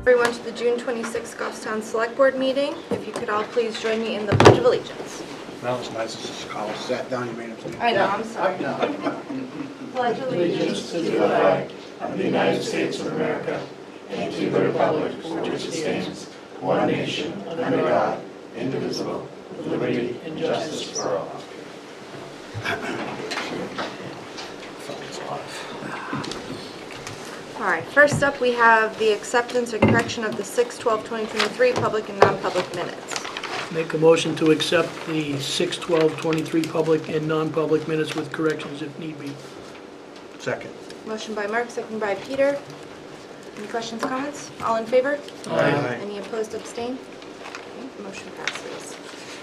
Everyone to the June 26th Goffstown Select Board meeting. If you could all please join me in the Pledge of Allegiance. That was nice. This call sat down. You made him say. I know, I'm sorry. Pledge Allegiance to the flag of the United States of America and to the republic for which it stands, one nation, under God, indivisible, with liberty and justice for all. All right, first up we have the acceptance or correction of the 6/12/2023 public and non-public minutes. Make a motion to accept the 6/12/23 public and non-public minutes with corrections if need be. Second. Motion by Mark, second by Peter. Any questions, comments? All in favor? Aye. Any opposed, abstain? Okay, motion passes.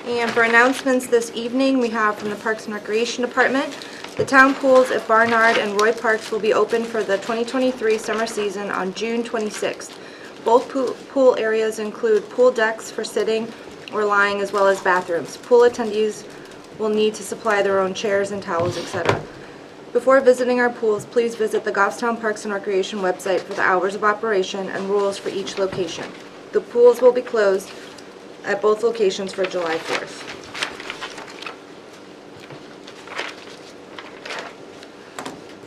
And for announcements this evening, we have from the Parks and Recreation Department, the town pools at Barnard and Roy Parks will be open for the 2023 summer season on June 26th. Both pool areas include pool decks for sitting or lying as well as bathrooms. Pool attendees will need to supply their own chairs and towels, etc. Before visiting our pools, please visit the Goffstown Parks and Recreation website for the hours of operation and rules for each location. The pools will be closed at both locations for July 4th.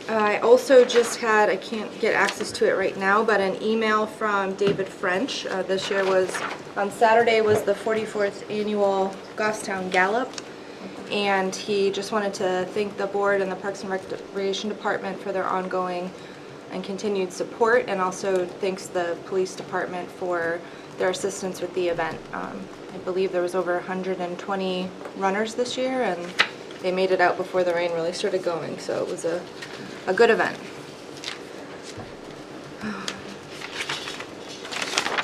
I also just had, I can't get access to it right now, but an email from David French. This year was, on Saturday was the 44th annual Goffstown Gallop, and he just wanted to thank the board and the Parks and Recreation Department for their ongoing and continued support, and also thanks the police department for their assistance with the event. I believe there was over 120 runners this year, and they made it out before the rain really started going, so it was a good event.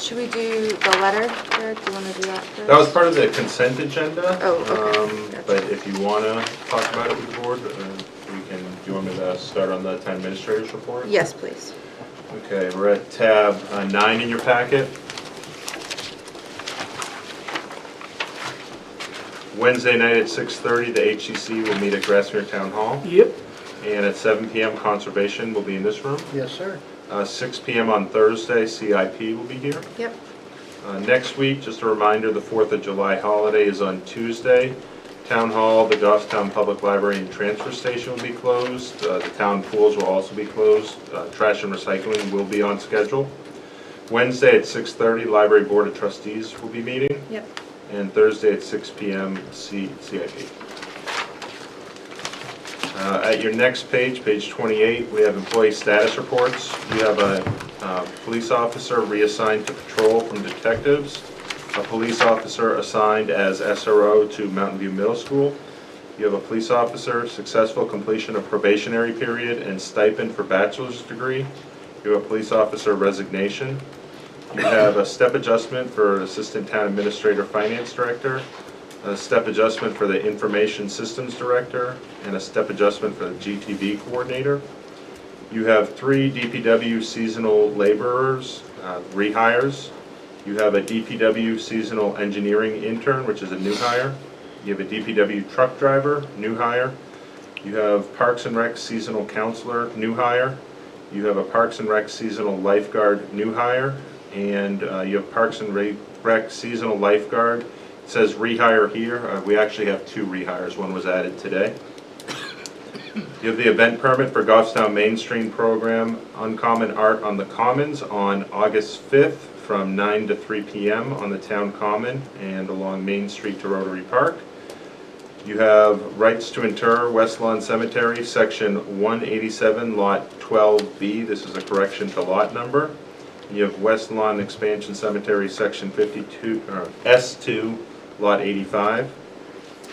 Should we do the letter, Eric? Do you want to do that first? That was part of the consent agenda. Oh, okay. Gotcha. But if you want to talk about it with the board, we can. Do you want me to start on the town administrator's report? Yes, please. Okay, we're at tab 9 in your packet. Wednesday night at 6:30, the HCC will meet at Grassmere Town Hall. Yep. And at 7 p.m., Conservation will be in this room. Yes, sir. 6 p.m. on Thursday, CIP will be here. Yep. Next week, just a reminder, the 4th of July holiday is on Tuesday. Town Hall, the Goffstown Public Library, and Transfer Station will be closed. The town pools will also be closed. Trash and recycling will be on schedule. Wednesday at 6:30, Library Board of Trustees will be meeting. Yep. And Thursday at 6 p.m., CIP. At your next page, page 28, we have employee status reports. We have a police officer reassigned to patrol from detectives, a police officer assigned as SRO to Mountain View Middle School. You have a police officer, successful completion of probationary period and stipend for bachelor's degree. You have a police officer resignation. You have a step adjustment for Assistant Town Administrator Finance Director, a step adjustment for the Information Systems Director, and a step adjustment for the GTV Coordinator. You have 3 DPW seasonal laborers, rehires. You have a DPW seasonal engineering intern, which is a new hire. You have a DPW truck driver, new hire. You have Parks and Rec seasonal counselor, new hire. You have a Parks and Rec seasonal lifeguard, new hire. And you have Parks and Rec seasonal lifeguard. It says rehire here. We actually have 2 rehires. One was added today. You have the event permit for Goffstown Mainstream program, Uncommon Art on the Commons, on August 5th from 9 to 3 p.m. on the Town Common and along Main Street to Rotary Park. You have rights to inter West Lawn Cemetery, section 187, lot 12B. This is a correction to lot number. You have West Lawn Expansion Cemetery, section 52, S2, lot 85.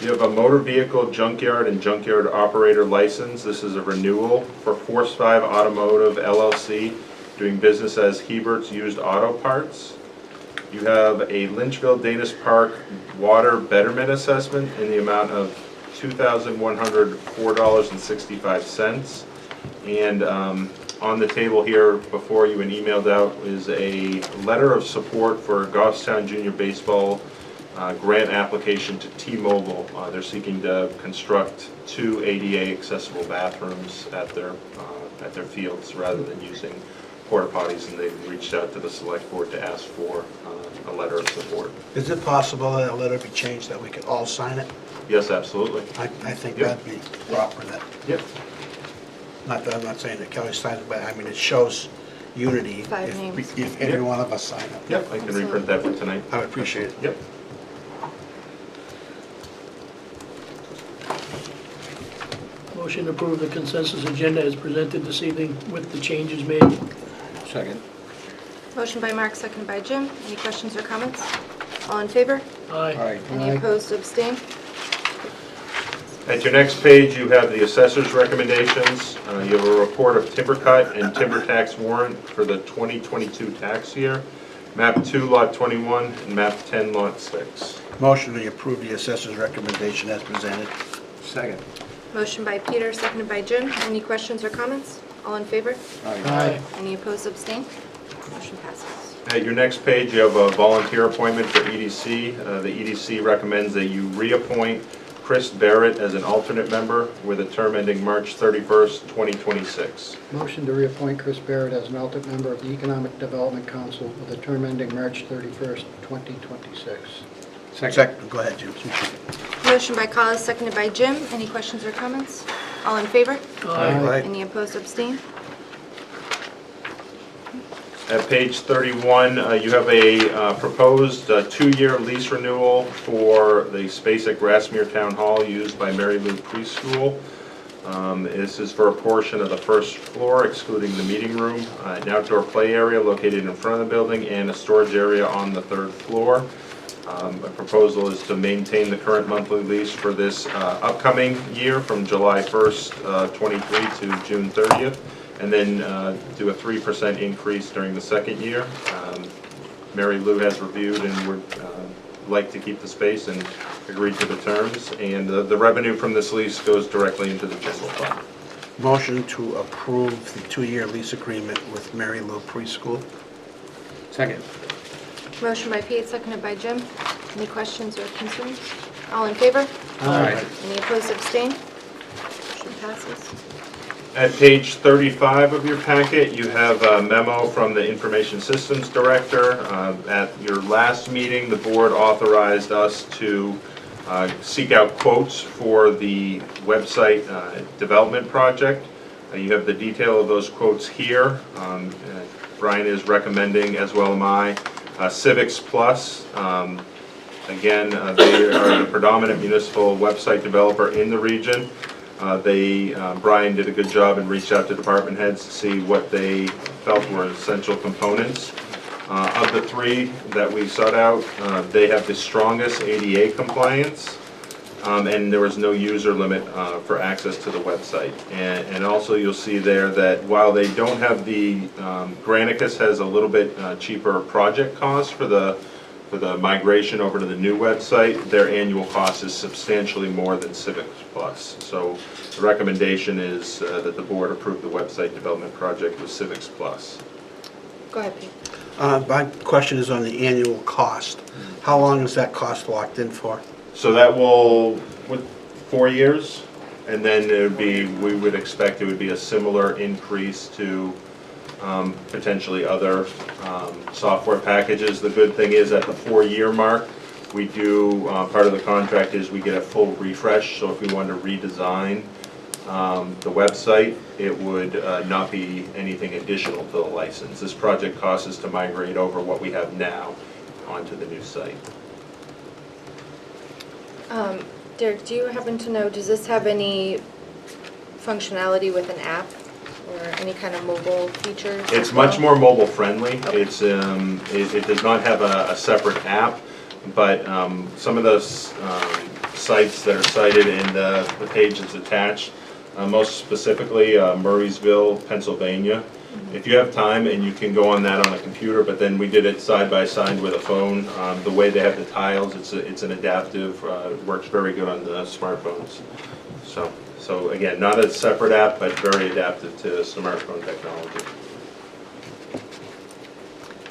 You have a motor vehicle junkyard and junkyard operator license. This is a renewal for Force 5 Automotive LLC, doing business as Hebert's Used Auto Parts. You have a Lynchville Danis Park water betterment assessment in the amount of $2,104.65. And on the table here before you and emailed out is a letter of support for Goffstown Junior Baseball grant application to T-Mobile. They're seeking to construct 2 ADA accessible bathrooms at their fields rather than using porta potties, and they reached out to the select board to ask for a letter of support. Is it possible that a letter be changed that we could all sign it? Yes, absolutely. I think Yeah. that'd be proper, that, Yep. not that I'm not saying that Kelly signed it, but I mean, it shows unity. 5 names. If every one of us sign it. Yep, I can reprint that for tonight. I would appreciate it. Yep. Motion to approve the consensus agenda as presented this evening with the changes made. Second. Motion by Mark, seconded by Jim. Any questions or comments? All in favor? Aye. Any opposed or abstained? At your next page, you have the assessor's recommendations. You have a report of timber cut and timber tax warrant for the 2022 tax year. Map 2, Lot 21, and Map 10, Lot 6. Motion to approve the assessor's recommendation as presented. Second. Motion by Peter, seconded by Jim. Any questions or comments? All in favor? Aye. Any opposed or abstained? Motion passes. At your next page, you have a volunteer appointment for EDC. The EDC recommends that you reappoint Chris Barrett as an alternate member with a term ending March 31st, 2026. Motion to reappoint Chris Barrett as an alternate member of the Economic Development Council with a term ending March 31st, 2026. Second. Go ahead, Jim. Motion by Collis, seconded by Jim. Any questions or comments? All in favor? Aye. Any opposed or abstained? At page 31, you have a proposed 2-year lease renewal for the space at Grassmere Town Hall used by Mary Lou Preschool. This is for a portion of the first floor, excluding the meeting room, an outdoor play area located in front of the building, and a storage area on the 3rd floor. A proposal is to maintain the current monthly lease for this upcoming year from July 1st, 23 to June 30th, and then do a 3% increase during the second year. Mary Lou has reviewed and would like to keep the space and agreed to the terms, and the revenue from this lease goes directly into the general fund. Motion to approve the 2-year lease agreement with Mary Lou Preschool. Second. Motion by Pete, seconded by Jim. Any questions or concerns? All in favor? Aye. Any opposed or abstained? Motion passes. At page 35 of your packet, you have a memo from the Information Systems Director. At your last meeting, the board authorized us to seek out quotes for the website development project. You have the detail of those quotes here. Brian is recommending, as well am I, Civics Plus. Again, they are the predominant municipal website developer in the region. Brian did a good job and reached out to department heads to see what they felt were essential components. Of the 3 that we sought out, they have the strongest ADA compliance, and there was no user limit for access to the website. And also you'll see there that while they don't have the, Granicus has a little bit cheaper project cost for the migration over to the new website, their annual cost is substantially more than Civics Plus. So the recommendation is that the board approve the website development project with Civics Plus. Go ahead, Pete. My question is on the annual cost. How long is that cost locked in for? So that will, with 4 years, and then it would be, we would expect it would be a similar increase to potentially other software packages. The good thing is at the 4-year mark, we do, part of the contract is we get a full refresh, so if we wanted to redesign the website, it would not be anything additional to the license. This project costs us to migrate over what we have now onto the new site. Derek, do you happen to know, does this have any functionality with an app or any kind of mobile features? It's as well? much more mobile friendly. Okay. It's it does not have a separate app, but some of those sites that are cited in the page that's attached, most specifically Murraysville, Pennsylvania. If you have time and you can go on that on a computer, but then we did it side by side with a phone. The way they have the tiles, it's an adaptive, works very good on the smartphones. So again, not a separate app, but very adaptive to smartphone technology.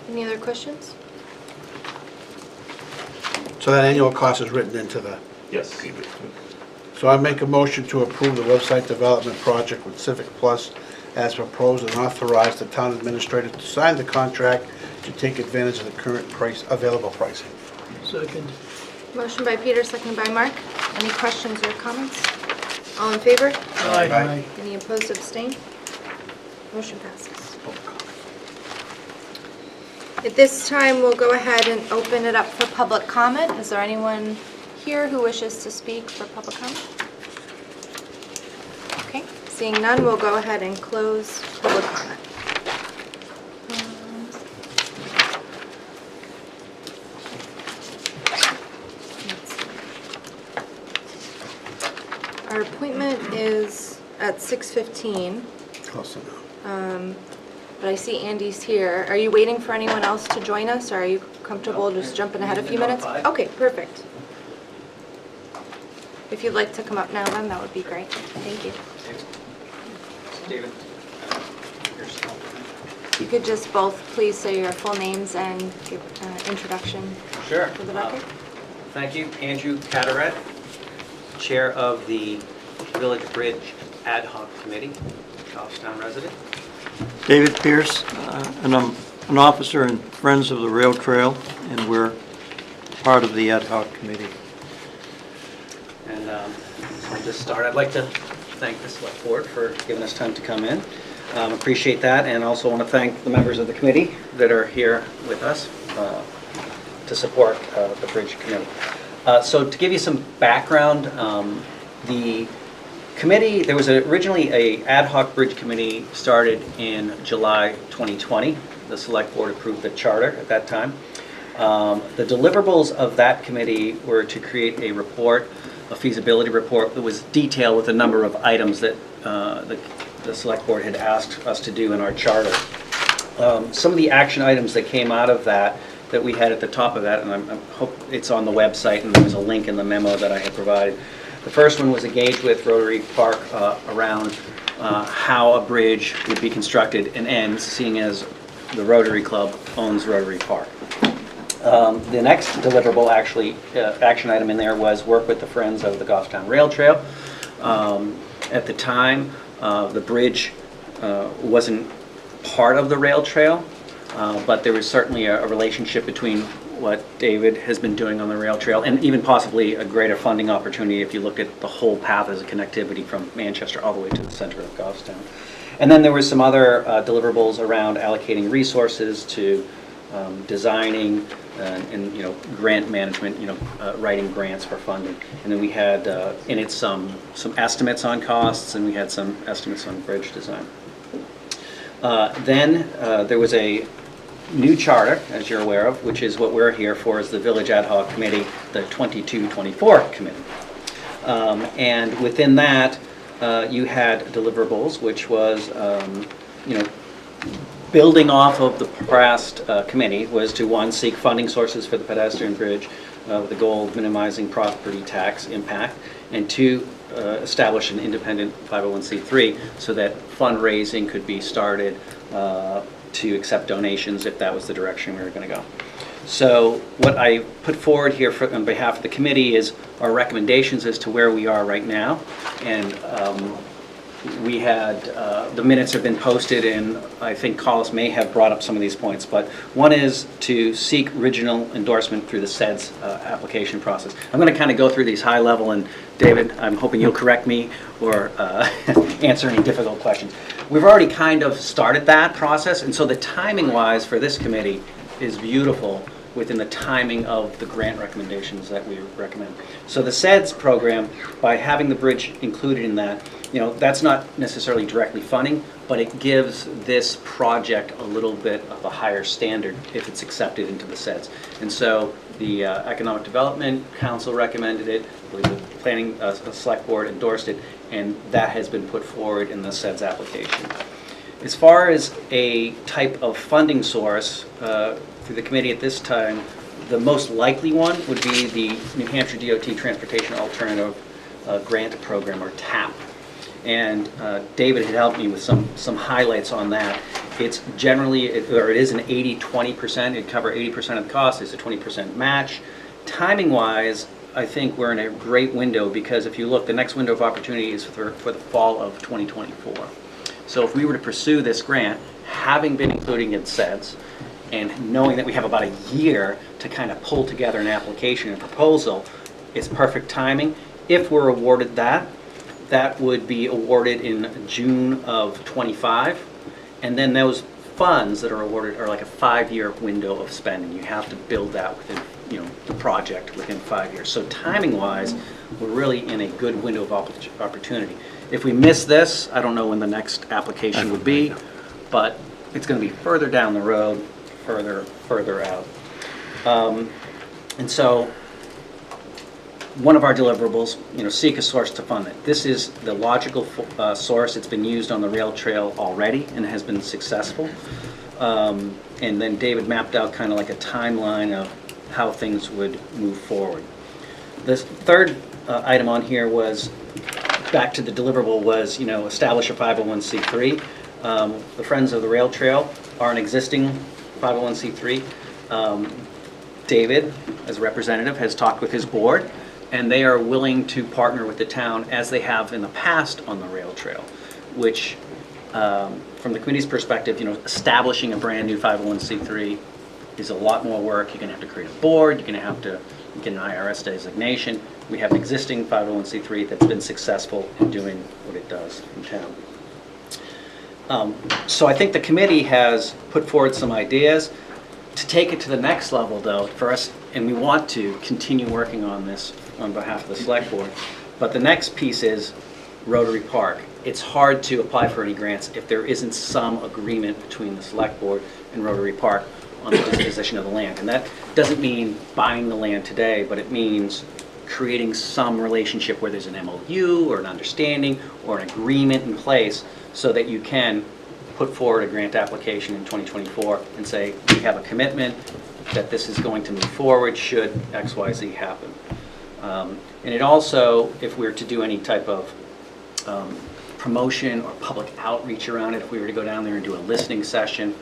Any other questions? So that annual cost is written into the... Yes. So I make a motion to approve the website development project with Civic Plus as proposed and authorize the town administrator to sign the contract to take advantage of the current available pricing. Second. Motion by Peter, seconded by Mark. Any questions or comments? All in favor? Aye. Any opposed, abstain? Motion passes. At this time, we'll go ahead and open it up for public comment. Is there anyone here who wishes to speak for public comment? Okay, seeing none, we'll go ahead and close public comment. Let's see. Our appointment is at 6:15. Close enough. But I see Andy's here. Are you waiting for anyone else to join us, or are you comfortable just jumping ahead a few minutes? Okay, perfect. If you'd like to come up now, then that would be great. Thank you. David. You could just both please say your full names and give an introduction Sure. for the record. Thank you. Andrew Cataret, Chair of the Village Bridge Ad Hoc Committee, Charlestown resident. David Pierce, and I'm an officer in Friends of the Rail Trail, and we're part of the ad hoc committee. And I'll just start. I'd like to thank the Select Board for giving us time to come in. Appreciate that, and also want to thank the members of the committee that are here with us to support the Bridge Committee. So to give you some background, the committee, there was originally a ad hoc bridge committee started in July 2020. The Select Board approved the charter at that time. The deliverables of that committee were to create a report, a feasibility report that was detailed with a number of items that the Select Board had asked us to do in our charter. Some of the action items that came out of that we had at the top of that, and I hope it's on the website, and there's a link in the memo that I had provided. The first one was engage with Rotary Park around how a bridge would be constructed and ends, seeing as the Rotary Club owns Rotary Park. The next deliverable action item in there was work with the Friends of the Goffstown Rail Trail. At the time, the bridge wasn't part of the rail trail, but there was certainly a relationship between what David has been doing on the rail trail, and even possibly a greater funding opportunity if you look at the whole path as a connectivity from Manchester all the way to the center of Goffstown. And then there was some other deliverables around allocating resources to designing and grant management, writing grants for funding. And then we had in it some estimates on costs, and we had some estimates on bridge design. Then there was a new charter, as you're aware of, which is what we're here for, is the Village Ad Hoc Committee, the 22-24 committee. And within that, you had deliverables, which was, building off of the past committee, was to, one, seek funding sources for the pedestrian bridge with the goal of minimizing property tax impact, and two, establish an independent 501c3 so that fundraising could be started to accept donations if that was the direction we were going to go. So what I put forward here on behalf of the committee is our recommendations as to where we are right now. And we had, the minutes have been posted, and I think Collis may have brought up some of these points, but one is to seek regional endorsement through the SEDS application process. I'm going to kind of go through these high level, and David, I'm hoping you'll correct me or answer any difficult questions. We've already kind of started that process, and so the timing wise for this committee is beautiful within the timing of the grant recommendations that we recommend. So the SEDS program, by having the bridge included in that, that's not necessarily directly funding, but it gives this project a little bit of a higher standard if it's accepted into the SEDS. And so the Economic Development Council recommended it, I believe the Planning Select Board endorsed it, and that has been put forward in the SEDS application. As far as a type of funding source, through the committee at this time, the most likely one would be the New Hampshire DOT Transportation Alternative Grant Program, or TAP. And David had helped me with some highlights on that. It's generally, it is an 80-20%. It covers 80% of the cost. It's a 20% match. Timing-wise, I think we're in a great window, because if you look, the next window of opportunity is for the fall of 2024. So if we were to pursue this grant, having been included in SEDS, and knowing that we have about a year to kind of pull together an application and proposal, it's perfect timing. If we're awarded that, that would be awarded in June of '25, and then those funds that are awarded are like a 5-year window of spending. You have to build that within, the project within 5 years. So timing-wise, we're really in a good window of opportunity. If we miss this, I don't know when the next application would be, but it's going to be further down the road, further out. And so one of our deliverables, seek a source to fund it. This is the logical source. It's been used on the rail trail already and has been successful. And then David mapped out kind of like a timeline of how things would move forward. The third item on here was, back to the deliverable, was, establish a 501c3. The Friends of the Rail Trail are an existing 501c3. David, as a representative, has talked with his board, and they are willing to partner with the town as they have in the past on the rail trail, which, from the committee's perspective, establishing a brand new 501c3 is a lot more work. You're going to have to create a board, you're going to have to get an IRS designation. We have an existing 501c3 that's been successful in doing what it does in town. So I think the committee has put forward some ideas. To take it to the next level, though, for us, and we want to continue working on this on behalf of the select board, but the next piece is Rotary Park. It's hard to apply for any grants if there isn't some agreement between the select board and Rotary Park on the disposition of the land. And that doesn't mean buying the land today, but it means creating some relationship where there's an MOU or an understanding or an agreement in place so that you can put forward a grant application in 2024 and say, we have a commitment that this is going to move forward should XYZ happen. And it also, if we were to do any type of promotion or public outreach around it, if we were to go down there and do a listening session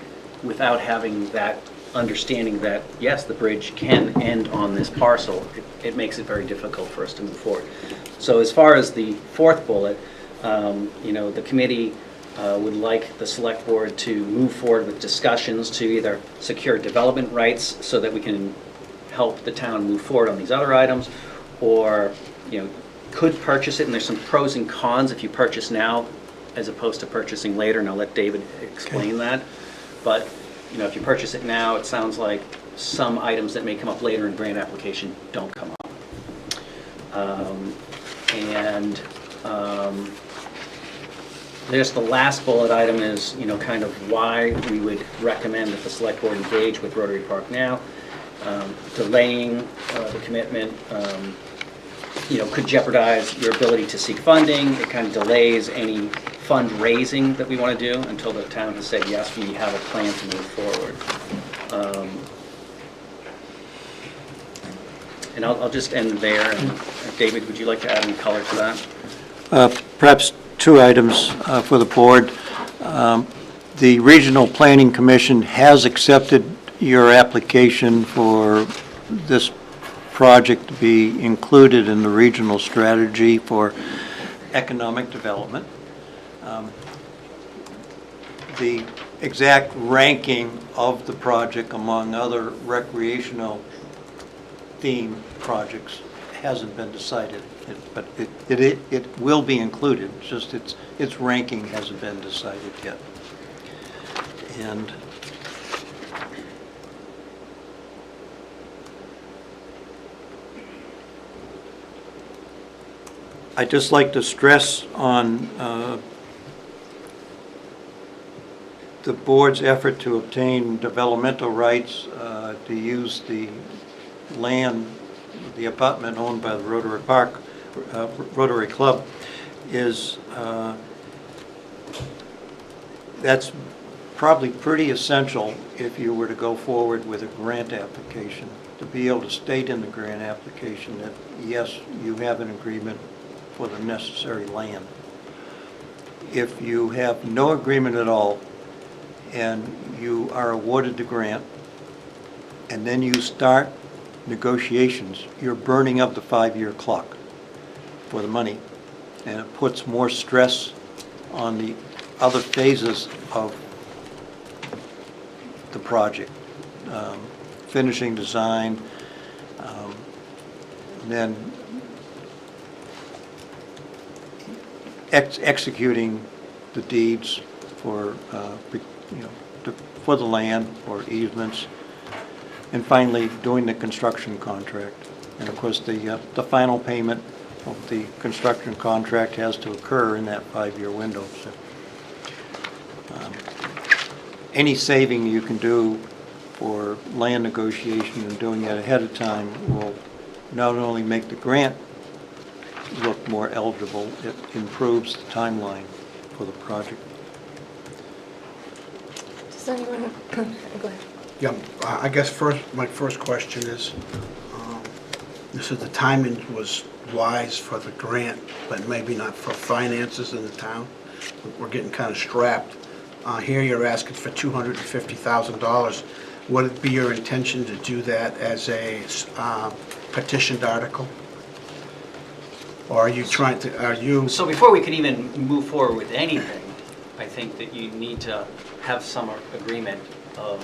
without having that understanding that, yes, the bridge can end on this parcel, it makes it very difficult for us to move forward. So as far as the fourth bullet, the committee would like the select board to move forward with discussions to either secure development rights so that we can help the town move forward on these other items, or could purchase it. And there's some pros and cons if you purchase now as opposed to purchasing later, and I'll let David explain that. But if you purchase it now, it sounds like some items that may come up later in grant application don't come up. There's the last bullet item is, kind of why we would recommend that the select board engage with Rotary Park now. Delaying the commitment, could jeopardize your ability to seek funding. It kind of delays any fundraising that we want to do until the town has said, yes, we have a plan to move forward. And I'll just end there. And David, would you like to add any color to that? Perhaps two items for the board. The Regional Planning Commission has accepted your application for this project to be included in the regional strategy for economic development. The exact ranking of the project among other recreational theme projects hasn't been decided, but it will be included. It's just its ranking hasn't been decided yet. And I'd just like to stress on the board's effort to obtain developmental rights to use the land, the abutment owned by the Rotary Park, Rotary Club, is that's probably pretty essential if you were to go forward with a grant application, to be able to state in the grant application that, yes, you have an agreement for the necessary land. If you have no agreement at all and you are awarded the grant and then you start negotiations, you're burning up the 5-year clock for the money, and it puts more stress on the other phases of the project. Finishing design, then executing the deeds for, for the land or easements, and finally doing the construction contract. And of course, the final payment of the construction contract has to occur in that 5-year window. So, any saving you can do for land negotiation and doing it ahead of time will not only make the grant look more eligible, it improves the timeline for the project. Does anyone, go ahead. Yeah, I guess my first question is, this is the timing was wise for the grant, but maybe not for finances in the town. We're getting kind of strapped. Here you're asking for $250,000. Would it be your intention to do that as a petitioned article? Or are you trying to, So before we could even move forward with anything, I think that you need to have some agreement of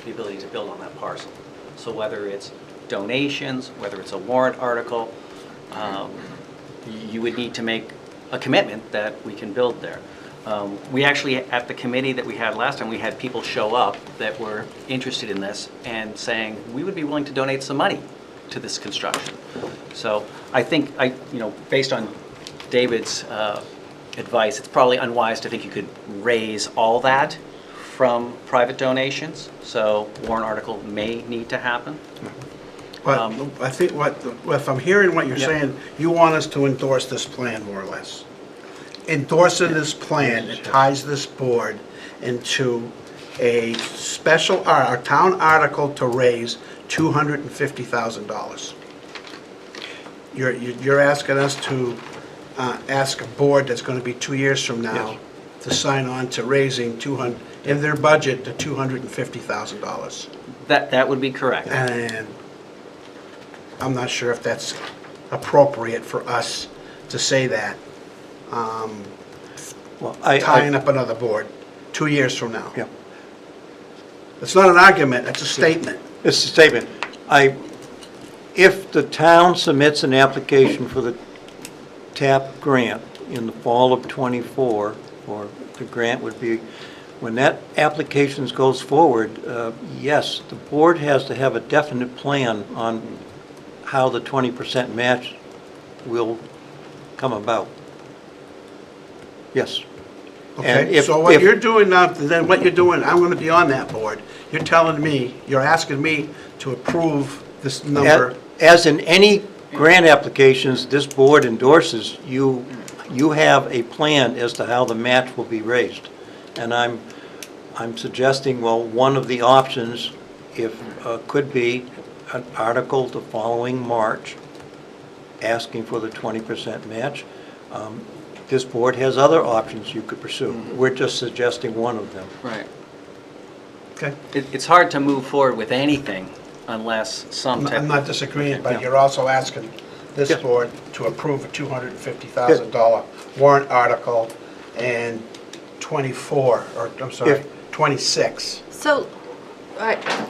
the ability to build on that parcel. So whether it's donations, whether it's a warrant article, you would need to make a commitment that we can build there. We actually, at the committee that we had last time, we had people show up that were interested in this and saying, we would be willing to donate some money to this construction. So I think, based on David's advice, it's probably unwise to think you could raise all that from private donations. So warrant article may need to happen. but I think if I'm hearing what you're saying, you want us to endorse this plan more or less. Endorsing this plan, it ties this board into a special, a town article to raise $250,000. You're asking us to ask a board that's going to be 2 years from now to sign on to raising in their budget to $250,000. That would be correct. And I'm not sure if that's appropriate for us to say that. Well, Tying up another board 2 years from now. Yeah. It's not an argument, it's a statement. It's a statement. If the town submits an application for the TAP grant in the fall of '24, or the grant would be, when that application goes forward, yes, the board has to have a definite plan on how the 20% match will come about. Yes. And Okay, if- so what if- you're doing now, then what you're doing, I'm gonna be on that board. You're telling me, you're asking me to approve this number. As in any grant applications this board endorses, you have a plan as to how the match will be raised. And I'm suggesting, well, one of the options, could be an article the following March asking for the 20% match. This board has other options you could pursue. We're just suggesting one of them. Right. Okay. It's hard to move forward with anything unless some type I'm not disagreeing, but Yeah. you're also asking this Yeah. board to approve a $250,000 warrant article and 26. So,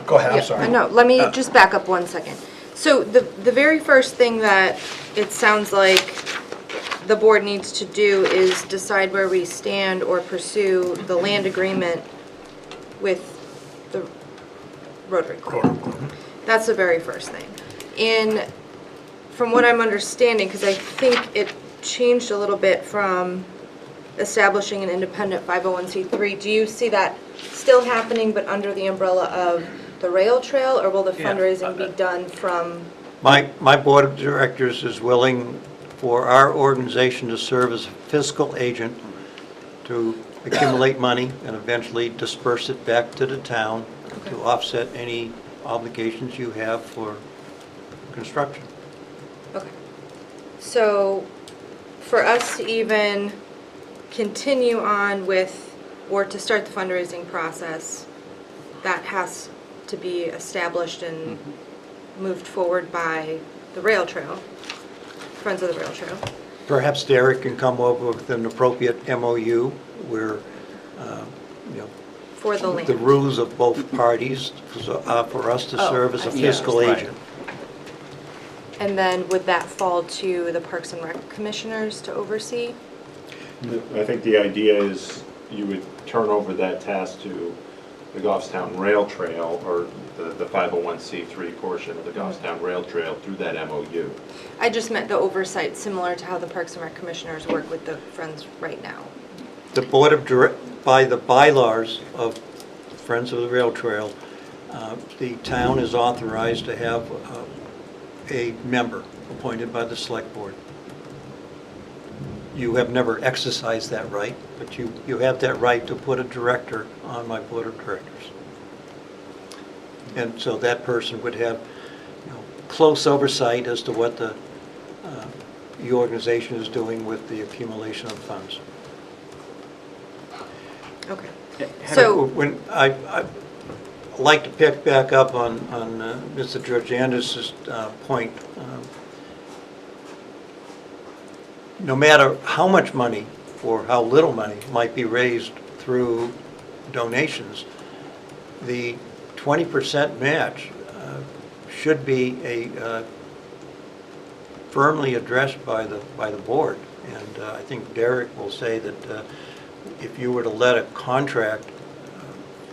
Go ahead, I'm yeah, sorry. no, let me just back up 1 second. So the very first thing that it sounds like the board needs to do is decide where we stand or pursue the land agreement with the Rotary Club. That's the very first thing. From what I'm understanding, because I think it changed a little bit from establishing an independent 501c3, do you see that still happening but under the umbrella of the rail trail, or will the fundraising be done from? My board of directors is willing for our organization to serve as a fiscal agent to accumulate money and eventually disperse it back to the town to offset any obligations you have for construction. Okay. So for us to even continue on with, or to start the fundraising process, that has to be established and moved forward by the rail trail, Friends of the Rail Trail. Perhaps Derek can come up with an appropriate MOU where you know, For the land. the rules of both parties for us to Oh, serve as a I see. fiscal Yes, right. agent. And then would that fall to the Parks and Rec commissioners to oversee? I think the idea is you would turn over that task to the Goffstown Rail Trail, or the 501c3 portion of the Goffstown Rail Trail through that MOU. I just meant the oversight, similar to how the Parks and Rec commissioners work with the Friends right now. The Board of by the bylaws of Friends of the Rail Trail, the town is authorized to have a member appointed by the Select Board. You have never exercised that right, but you have that right to put a director on my Board of Directors. And so that person would have, you know, close oversight as to what the organization is doing with the accumulation of funds. Okay. Had So, When I'd like to pick back up on Mr. Georgiannis' point. No matter how much money or how little money might be raised through donations, the 20% match should be firmly addressed by the board. And I think Derek will say that if you were to let a contract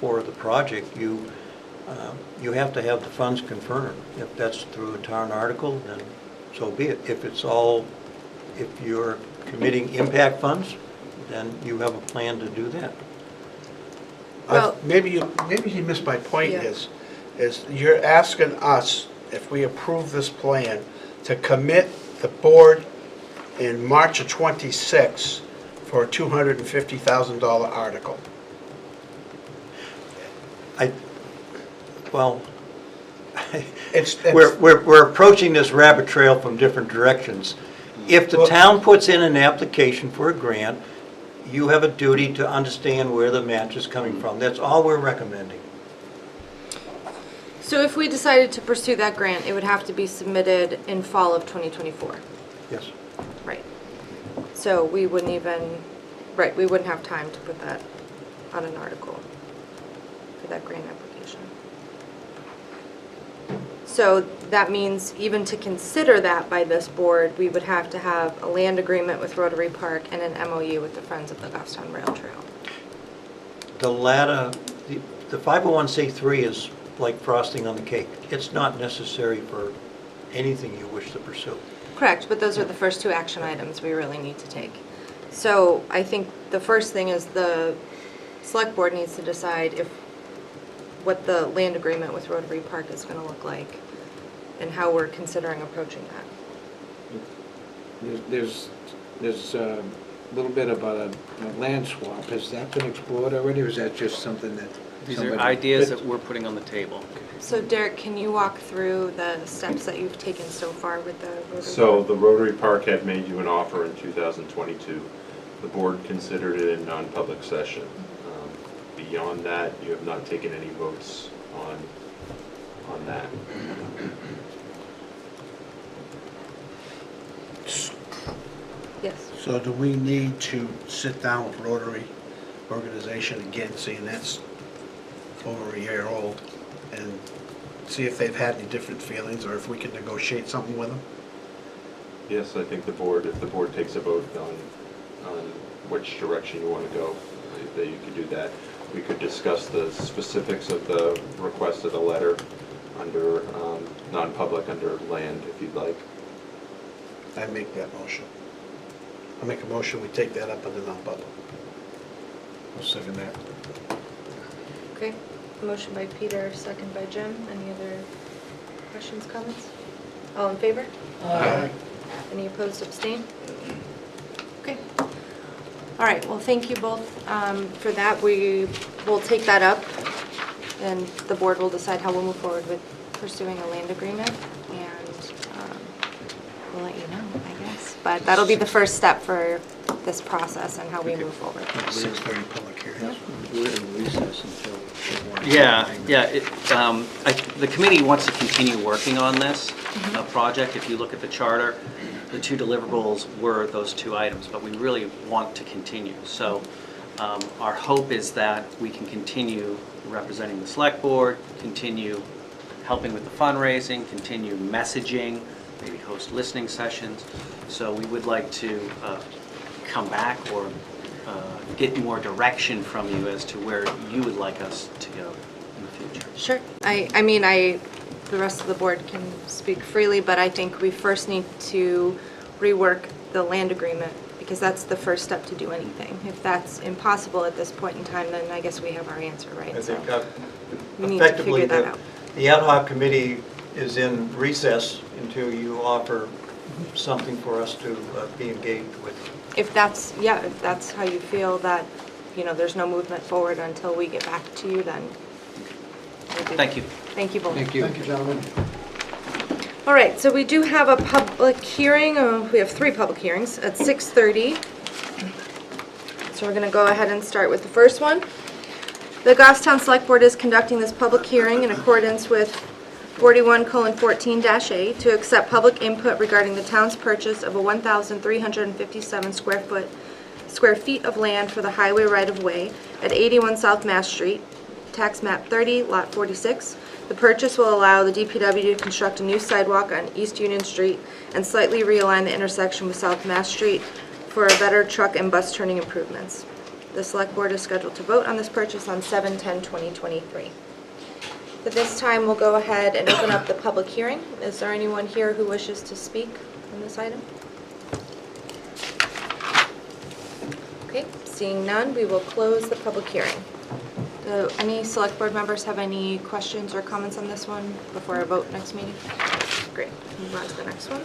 for the project, you have to have the funds confirmed. If that's through a town article, then so be it. If you're committing impact funds, then you have a plan to do that. Well- Maybe you missed my point Yeah. is you're asking us, if we approve this plan, to commit the board in March of '26 for a $250,000 article. Well, It's, we're approaching this rabbit trail from different directions. If the Well- town puts in an application for a grant, you have a duty to understand where the match is coming from. That's all we're recommending. so if we decided to pursue that grant, it would have to be submitted in fall of 2024. Yes. Right. So we wouldn't even, right, we wouldn't have time to put that on an article for that grant application. So that means even to consider that by this board, we would have to have a land agreement with Rotary Park and an MOU with the Friends of the Goffstown Rail Trail. The latter, the 501c3 is like frosting on the cake. It's not necessary for anything you wish to pursue. Correct, but those are the first two action items we really need to take. So I think the first thing is the select board needs to decide what the land agreement with Rotary Park is going to look like and how we're considering approaching that. There's a little bit about a land swap. Has that been explored already, or is that just something that? These are somebody- ideas that we're putting on the table. So Derek, can you walk through the steps that you've taken so far with the Rotary So Park? the Rotary Park had made you an offer in 2022. The board considered it in non-public session. Beyond that, you have not taken any votes on that. Yes. So do we need to sit down with Rotary Organization again, seeing that's over a year old, and see if they've had any different feelings, or if we can negotiate something with them? Yes, I think the board, if the board takes a vote on which direction you want to go, that you could do that. We could discuss the specifics of the request of the letter under non-public, under land, if you'd like. I make that motion. I make a motion, we take that up under non-public. I'll second that. Okay, motion by Peter, second by Jim. Any other questions, comments? All in favor? Aye. Any opposed, abstain? Okay. All right, well, thank you both for that. We will take that up, and the board will decide how we'll move forward with pursuing a land agreement, and we'll let you know, I guess. But that'll be the first step for this process and how we move forward. 6:30 public hearing. We're in recess until. Yeah. The committee wants to continue working on this project. If you look at the charter, the two deliverables were those two items, but we really want to continue. So Our hope is that we can continue representing the select board, continue helping with the fundraising, continue messaging, maybe host listening sessions. So we would like to come back or get more direction from you as to where you would like us to go in the future. Sure. I mean, the rest of the board can speak freely, but I think we first need to rework the land agreement, because that's the first step to do anything. If that's impossible at this point in time, then I guess we have our answer, right? I think we need to effectively figure that out. the ad hoc committee is in recess until you offer something for us to be engaged with. If that's how you feel that, there's no movement forward until we get back to you, then. Thank you. Thank you both. Thank you. Thank you, gentlemen. All right, so we do have a public hearing, we have 3 public hearings at 6:30. So we're going to go ahead and start with the first one. The Goffstown Select Board is conducting this public hearing in accordance with 41:14-A to accept public input regarding the town's purchase of a 1,357 square feet of land for the highway right-of-way at 81 South Mass Street, tax map 30, lot 46. The purchase will allow the DPW to construct a new sidewalk on East Union Street and slightly realign the intersection with South Mass Street for better truck and bus turning improvements. The Select Board is scheduled to vote on this purchase on 7/10/2023. At this time, we'll go ahead and open up the public hearing. Is there anyone here who wishes to speak on this item? Okay, seeing none, we will close the public hearing. Do any Select Board members have any questions or comments on this one before our vote next meeting? Great, move on to the next one.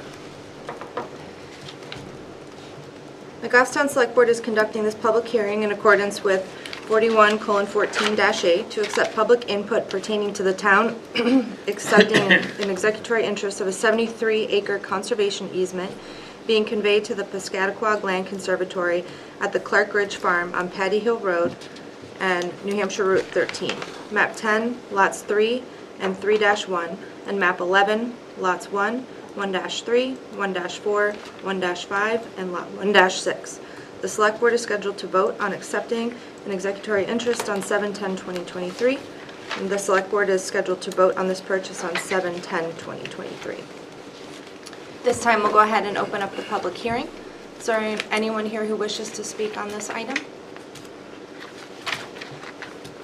The Goffstown Select Board is conducting this public hearing in accordance with 41:14-A to accept public input pertaining to the town accepting an executory interest of a 73-acre conservation easement being conveyed to the Piscataquag Land Conservatory at the Clark Ridge Farm on Patty Hill Road and New Hampshire Route 13, map 10, lots 3 and 3-1, and map 11, lots 1, 1-3, 1-4, 1-5, and lot 1-6. The Select Board is scheduled to vote on accepting an executory interest on 7/10/2023, and the Select Board is scheduled to vote on this purchase on 7/10/2023. This time, we'll go ahead and open up the public hearing. Is there anyone here who wishes to speak on this item?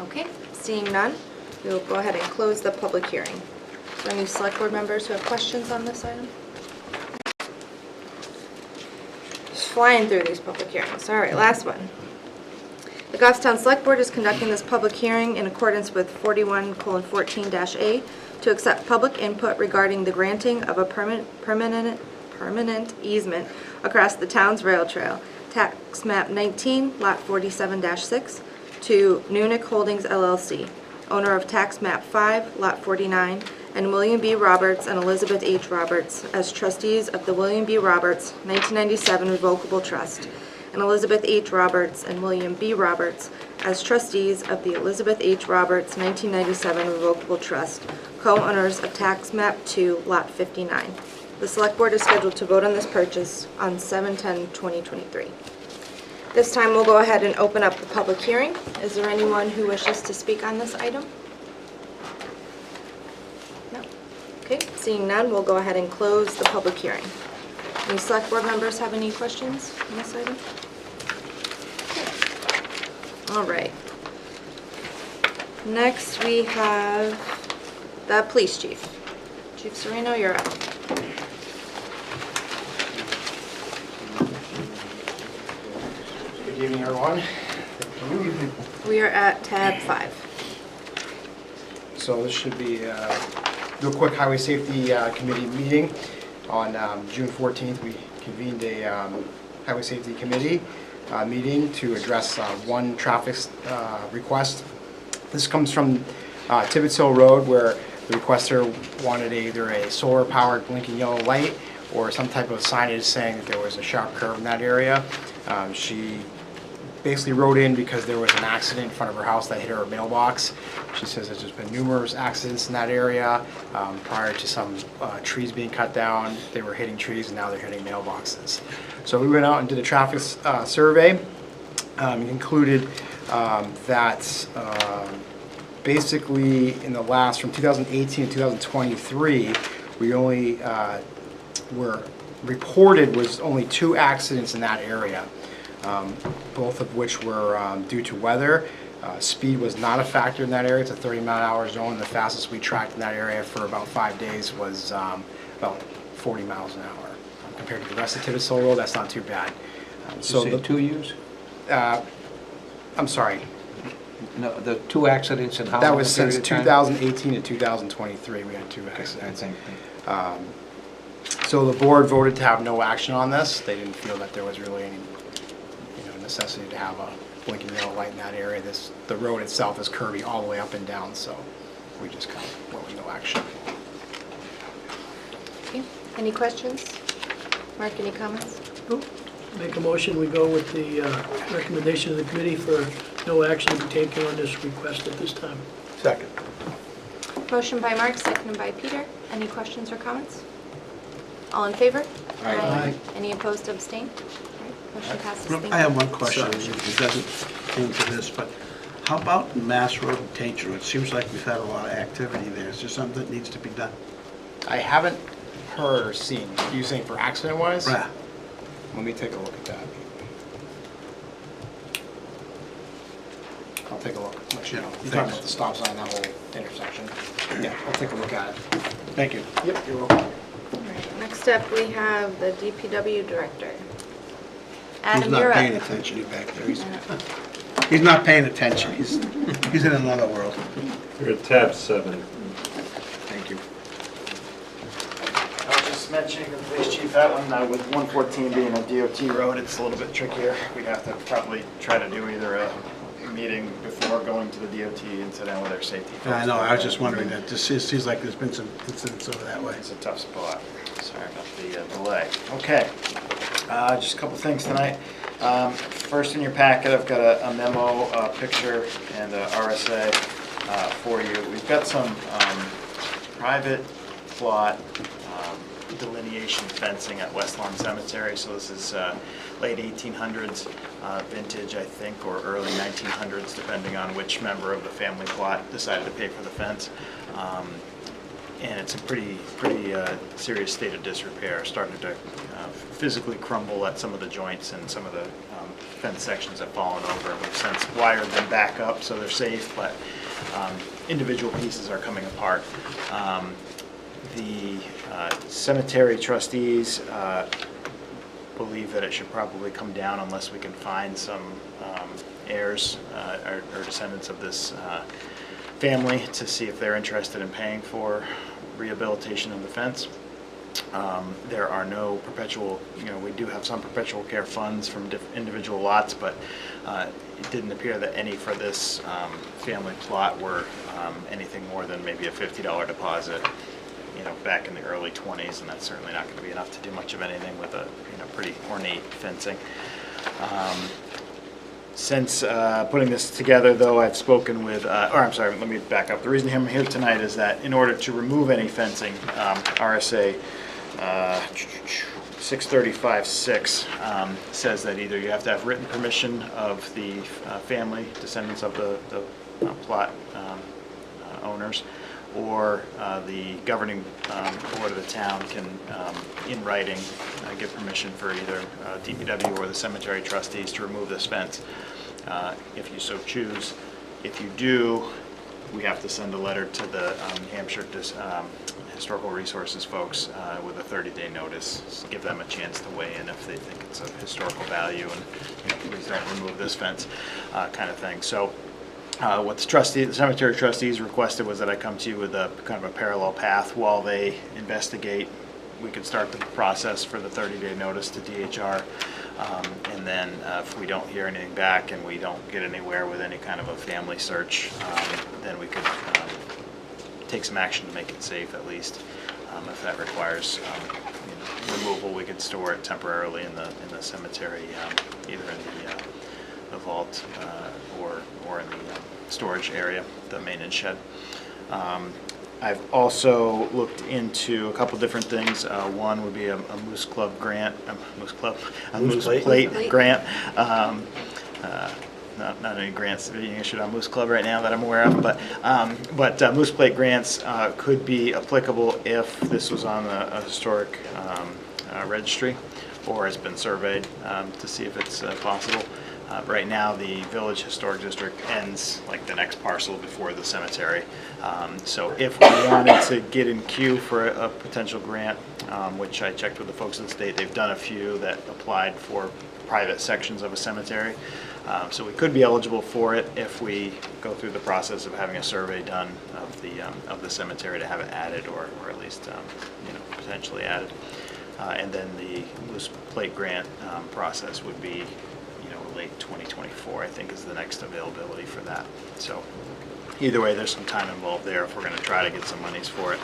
Okay, seeing none, we will go ahead and close the public hearing. Is there any Select Board members who have questions on this item? Just flying through these public hearings. All right, last one. The Goffstown Select Board is conducting this public hearing in accordance with 41:14-A to accept public input regarding the granting of a permanent easement across the town's rail trail, tax map 19, lot 47-6, to Nunick Holdings LLC, owner of tax map 5, lot 49, and William B. Roberts and Elizabeth H. Roberts as trustees of the William B. Roberts 1997 Revocable Trust, and Elizabeth H. Roberts and William B. Roberts as trustees of the Elizabeth H. Roberts 1997 Revocable Trust, co-owners of tax map 2, lot 59. The Select Board is scheduled to vote on this purchase on 7/10/2023. This time, we'll go ahead and open up the public hearing. Is there anyone who wishes to speak on this item? No? Okay, seeing none, we'll go ahead and close the public hearing. Any Select Board members have any questions on this item? All right. Next, we have the Police Chief. Chief Sereno, you're up. Good evening, everyone. We are at tab 5. So this should be real quick Highway Safety Committee meeting. On June 14th, we convened a Highway Safety Committee meeting to address one traffic request. This comes from Tibbetts Hill Road, where the requester wanted either a solar-powered blinking yellow light or some type of signage saying that there was a sharp curve in that area. She basically wrote in because there was an accident in front of her house that hit her mailbox. She says that there's been numerous accidents in that area. Prior to some trees being cut down, they were hitting trees and now they're hitting mailboxes. So we went out and did a traffic survey. included that basically in the last, from 2018 to 2023, we only were reported was only 2 accidents in that area, both of which were due to weather. Speed was not a factor in that area. It's a 30-mile-an-hour zone. The fastest we tracked in that area for about 5 days was about 40 miles an hour. Compared to the rest of Titusville Road, that's not too bad. So the 2 years? I'm sorry. No, the 2 accidents and how That long was a period since of time? 2018 to 2023, we had 2 Okay, accidents. thank you. So the board voted to have no action on this. They didn't feel that there was really any, necessity to have a blinking yellow light in that area. The road itself is curvy all the way up and down, so we just kind of went with no action. Okay. Any questions? Mark, any comments? Make a motion, we go with the recommendation of the committee for no action to be taken on this request at this time. Second. Motion by Mark, seconded by Peter. Any questions or comments? All in favor? Aye. Any opposed, abstain? All right, motion passes. Thank you. I have one question, it doesn't seem to this, but how about Mass Road and Tate Road? It seems like we've had a lot of activity there. Is there something that needs to be done? I haven't heard or seen. You saying for accident-wise? Yeah. Let me take a look at that. I'll take a look. Let you know. You're talking about the stop sign, that whole intersection. Yeah, I'll take a look at it. Thank you. Yep, you're welcome. All right, next up, we have the DPW director. He's Adam, not you're paying up. attention, he's back there. He's not paying attention, he's in another world. You're at tab 7. Thank you. I was just mentioning the police chief, that one, with 114 being a DOT road, it's a little bit trickier. We'd have to probably try to do either a meeting before going to the DOT and sit down with our safety folks. I know, I was just wondering that, just seems like there's been some incidents over that way. It's a tough spot. Sorry about the delay. Okay, just a couple things tonight. First in your packet, I've got a memo, a picture, and a RSA for you. We've got some private plot delineation fencing at West Lawn Cemetery. So this is late 1800s vintage, I think, or early 1900s, depending on which member of the family plot decided to pay for the fence. And it's a pretty serious state of disrepair, starting to physically crumble at some of the joints, and some of the fence sections have fallen over. We've since wired them back up so they're safe, but individual pieces are coming apart. The cemetery trustees believe that it should probably come down unless we can find some heirs or descendants of this family to see if they're interested in paying for rehabilitation of the fence. There are no perpetual, we do have some perpetual care funds from individual lots, but it didn't appear that any for this family plot were anything more than maybe a $50 deposit, back in the early 20s, and that's certainly not going to be enough to do much of anything with a pretty ornate fencing. Since putting this together, though, I've spoken with, I'm sorry, let me back up. The reason I'm here tonight is that in order to remove any fencing, RSA 635-6 says that either you have to have written permission of the family, descendants of the plot owners, or the governing board of the town can, in writing, give permission for either DPW or the cemetery trustees to remove this fence, if you so choose. If you do, we have to send a letter to the New Hampshire Historical Resources folks with a 30-day notice, give them a chance to weigh in if they think it's of historical value, and please don't remove this fence, kind of thing. So. What the cemetery trustees requested was that I come to you with a kind of a parallel path while they investigate. We could start the process for the 30-day notice to DHR, and then if we don't hear anything back and we don't get anywhere with any kind of a family search, then we could take some action to make it safe at least. If that requires removal, we could store it temporarily in the cemetery, either in the vault or in the storage area, the maintenance shed. I've also looked into a couple different things. One would be a Moose Club grant, a Moose Plate grant. not any grants being issued on Moose Club right now that I'm aware of, but Moose Plate grants could be applicable if this was on a historic registry or has been surveyed to see if it's possible. Right now, the Village Historic District ends like the next parcel before the cemetery. So if we wanted to get in queue for a potential grant, which I checked with the folks in the state, they've done a few that applied for private sections of a cemetery. So we could be eligible for it if we go through the process of having a survey done of the cemetery to have it added, or at least potentially added. And then the Moose Plate grant process would be late 2024, I think, is the next availability for that. So either way, there's some time involved there if we're going to try to get some monies for it.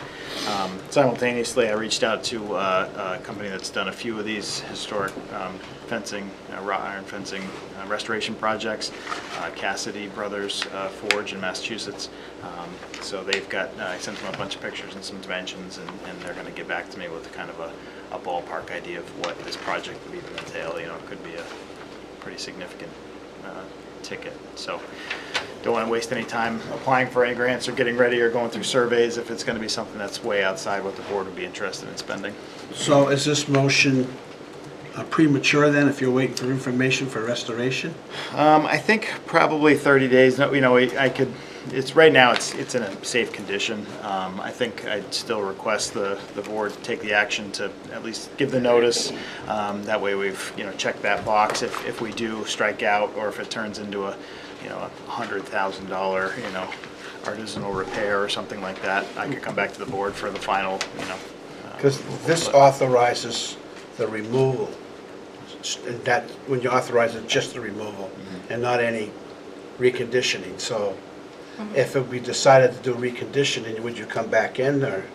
Simultaneously, I reached out to a company that's done a few of these historic fencing, wrought iron fencing restoration projects, Cassidy Brothers Forge in Massachusetts. So they've got, I sent them a bunch of pictures and some dimensions, and they're going to get back to me with kind of a ballpark idea of what this project would even entail. It could be a pretty significant ticket. So don't want to waste any time applying for any grants or getting ready or going through surveys if it's going to be something that's way outside what the board would be interested in spending. So is this motion premature then, if you're waiting for information for restoration? I think probably 30 days. I could. It's right now. It's in a safe condition. I think I'd still request the board take the action to at least give the notice. That way we've checked that box. If we do strike out, or if it turns into a $100,000 artisanal repair or something like that, I could come back to the board for the final. Because this authorizes the removal. That when you authorize it, just the removal, and not any reconditioning. So if we decided to do reconditioning, would you come back in, or?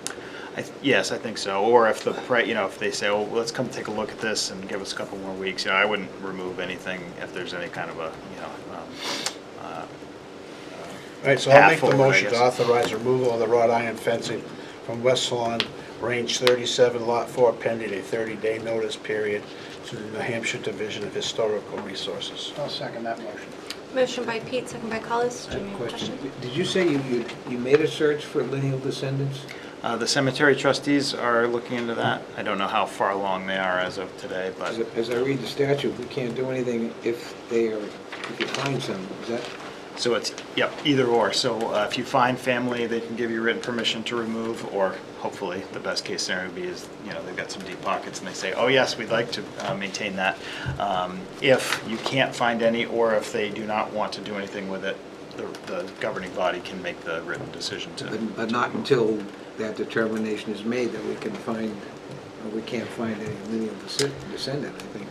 Yes, I think so. Or if if they say, "Oh, let's come take a look at this and give us a couple more weeks," I wouldn't remove anything if there's any kind of a All right, so I'll make the forward, I motion to guess. authorize removal of the wrought iron fencing from West Lawn, Range 37, Lot 4, pending a 30-day notice period to the New Hampshire Division of Historical Resources. I'll second that motion. Motion by Pete, second by Collis. I have Jimmy, a any question. questions? Did you say you made a search for lineal descendants? The cemetery trustees are looking into that. I don't know how far along they are as of today, but As I read the statute, we can't do anything if you find some. Is that? so it's either or. So if you find family, they can give you written permission to remove, or hopefully the best case scenario would be is they've got some deep pockets and they say, oh yes, we'd like to maintain that. If you can't find any, or if they do not want to do anything with it, the governing body can make the written decision to. But not until that determination is made that we can find, or we can't find any lineal descendant, I think.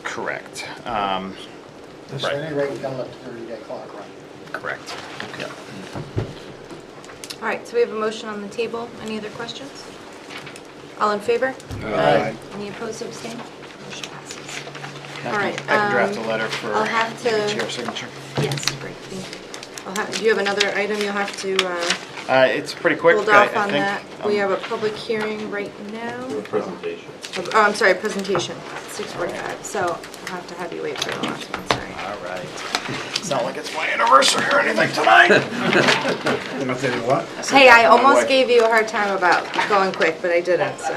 Correct. At Right. any rate, we've got to let the 30-day clock run. Correct. Yep. All right, so we have a motion on the table. Any other questions? All in favor? Aye. Any opposed or abstained? Motion passes. I All right, can draft a letter for I'll have to- chair signature. Yes, great, thank you. Do you have another item you'll have to It's pretty quick, hold I off on think. that? We have a public hearing right now. Presentation. Oh, I'm sorry, presentation, 6:45, so I'll have to have you wait for the last one, sorry. All right. It's not like it's my anniversary or anything tonight. Nothing what? Hey, I On my almost way. gave you a hard time about going quick, but I didn't, so.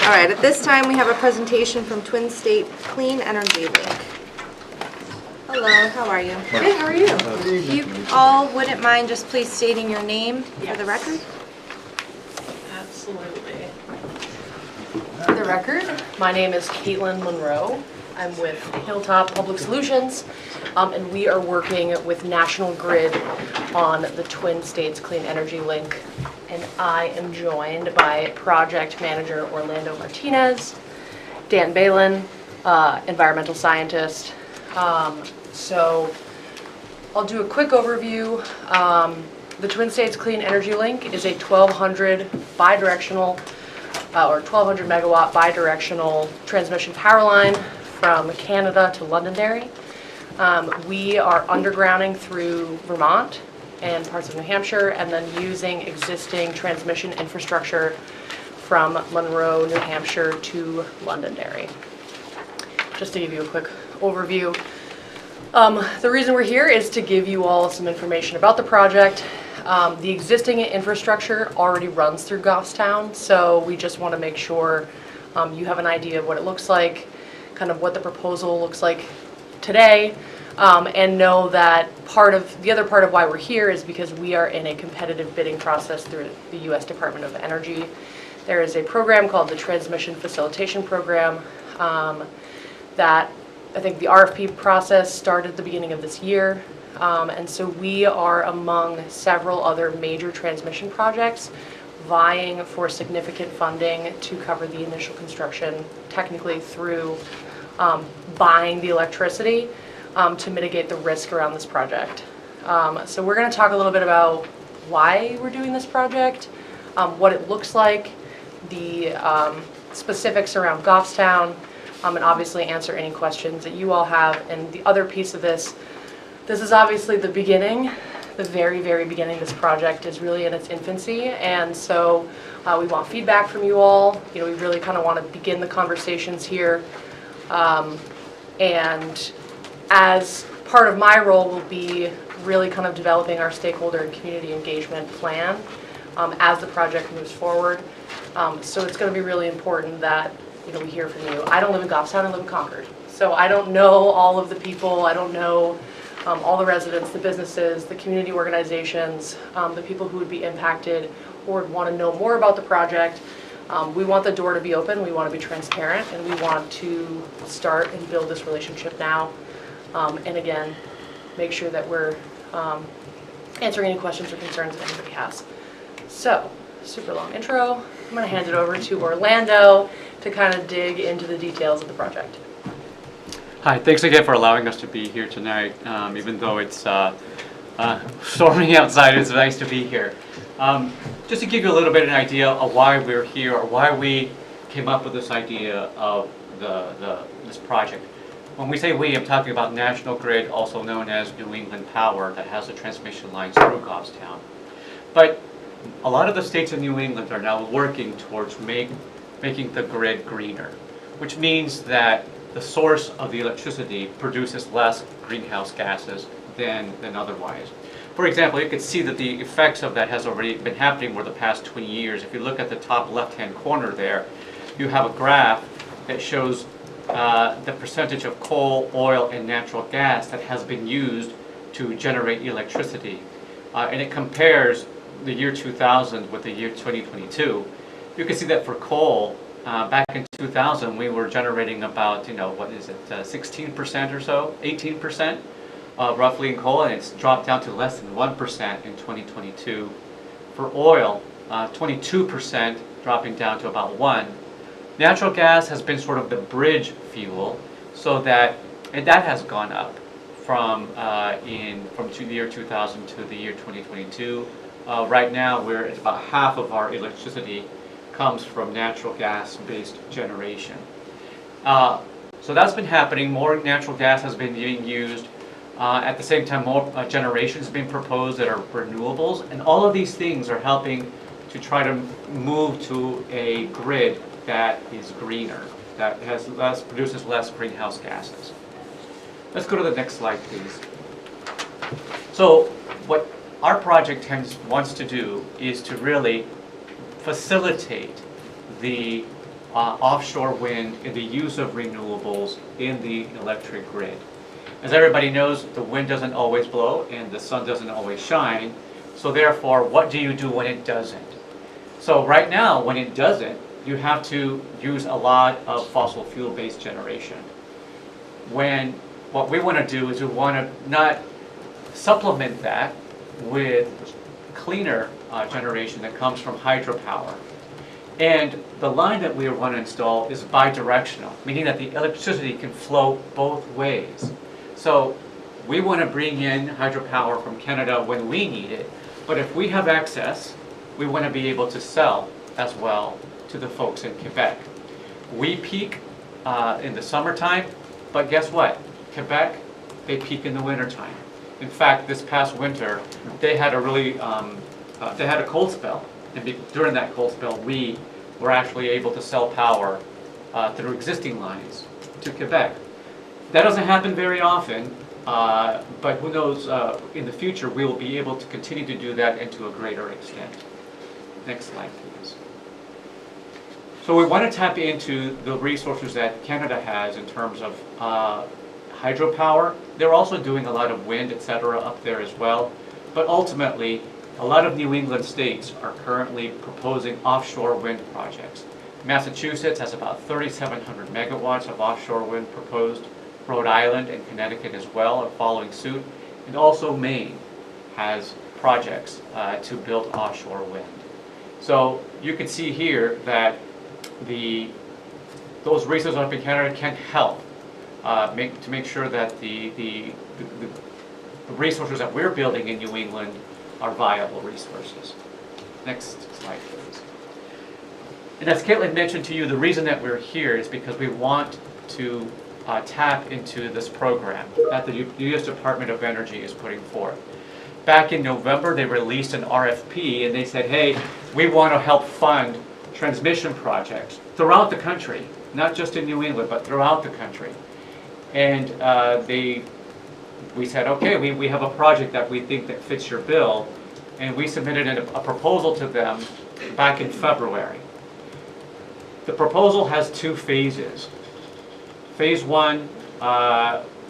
All right, at this time, we have a presentation from Twin State Clean Energy Link. Hello, how are you? Good, how are you? If you all wouldn't mind just please stating your name for the record? Absolutely. For the record, my name is Caitlin Monroe. I'm with Hilltop Public Solutions, and we are working with National Grid on the Twin States Clean Energy Link. And I am joined by Project Manager Orlando Martinez, Dan Balin, environmental scientist. So I'll do a quick overview. The Twin States Clean Energy Link is a 1,200 bidirectional or 1,200 megawatt bidirectional transmission power line from Canada to Londonderry. We are undergrounding through Vermont and parts of New Hampshire, and then using existing transmission infrastructure from Monroe, New Hampshire to Londonderry. Just to give you a quick overview. The reason we're here is to give you all some information about the project. The existing infrastructure already runs through Goffstown, so we just want to make sure you have an idea of what it looks like, kind of what the proposal looks like today, and know that the other part of why we're here is because we are in a competitive bidding process through the U.S. Department of Energy. There is a program called the Transmission Facilitation Program that I think the RFP process started at the beginning of this year. And so we are among several other major transmission projects vying for significant funding to cover the initial construction, technically through buying the electricity to mitigate the risk around this project. So we're going to talk a little bit about why we're doing this project, what it looks like, the specifics around Goffstown, and obviously answer any questions that you all have. And the other piece of this is obviously the beginning, the very, very beginning. This project is really in its infancy, and so we want feedback from you all. You know, we really kind of want to begin the conversations here, and as part of my role will be really kind of developing our stakeholder and community engagement plan as the project moves forward. So it's going to be really important that we hear from you. I don't live in Goffstown, I live in Concord, so I don't know all of the people. I don't know all the residents, the businesses, the community organizations, the people who would be impacted or would want to know more about the project. We want the door to be open, we want to be transparent, and we want to start and build this relationship now. And again, make sure that we're answering any questions or concerns that anybody has. So, super long intro. I'm going to hand it over to Orlando to kind of dig into the details of the project. Hi, thanks again for allowing us to be here tonight. Even though it's storming outside, it's nice to be here. Just to give you a little bit of an idea of why we're here, or why we came up with this idea of this project. When we say we, I'm talking about National Grid, also known as New England Power, that has the transmission lines through Goffstown. But a lot of the states in New England are now working towards making the grid greener, which means that the source of the electricity produces less greenhouse gases than otherwise. For example, you can see that the effects of that has already been happening over the past 20 years. If you look at the top left-hand corner there, you have a graph that shows the percentage of coal, oil, and natural gas that has been used to generate electricity. And it compares the year 2000 with the year 2022. You can see that for coal, back in 2000, we were generating about, 16% or so, 18% roughly in coal, and it's dropped down to less than 1% in 2022. For oil, 22% dropping down to about 1%. Natural gas has been sort of the bridge fuel, so that has gone up from the year 2000 to the year 2022. Right now, we're at about half of our electricity comes from natural gas-based generation. So that's been happening. More natural gas has been being used. At the same time, more generation has been proposed that are renewables, and all of these things are helping to try to move to a grid that is greener, that produces less greenhouse gases. Let's go to the next slide, please. So what our project wants to do is to really facilitate the offshore wind and the use of renewables in the electric grid. As everybody knows, the wind doesn't always blow and the sun doesn't always shine. So therefore, what do you do when it doesn't? So right now, when it doesn't, you have to use a lot of fossil fuel-based generation. What we want to do is we want to not supplement that with cleaner generation that comes from hydropower. And the line that we want to install is bidirectional, meaning that the electricity can flow both ways. So we want to bring in hydropower from Canada when we need it, but if we have excess, we want to be able to sell as well to the folks in Quebec. We peak in the summertime, but guess what? Quebec, they peak in the wintertime. In fact, this past winter, they had a cold spell, and during that cold spell, we were actually able to sell power through existing lines to Quebec. That doesn't happen very often, but who knows, in the future, we will be able to continue to do that and to a greater extent. Next slide, please. So we want to tap into the resources that Canada has in terms of hydropower. They're also doing a lot of wind, etc., up there as well. But ultimately, a lot of New England states are currently proposing offshore wind projects. Massachusetts has about 3,700 megawatts of offshore wind proposed. Rhode Island and Connecticut as well are following suit. And also Maine has projects to build offshore wind. So you can see here that those resources up in Canada can help to make sure that the resources that we're building in New England are viable resources. Next slide, please. And as Caitlin mentioned to you, the reason that we're here is because we want to tap into this program that the U.S. Department of Energy is putting forth. Back in November, they released an RFP and they said, hey, we want to help fund transmission projects throughout the country, not just in New England, but throughout the country. And we said, okay, we have a project that we think that fits your bill, and we submitted a proposal to them back in February. The proposal has 2 phases. Phase 1,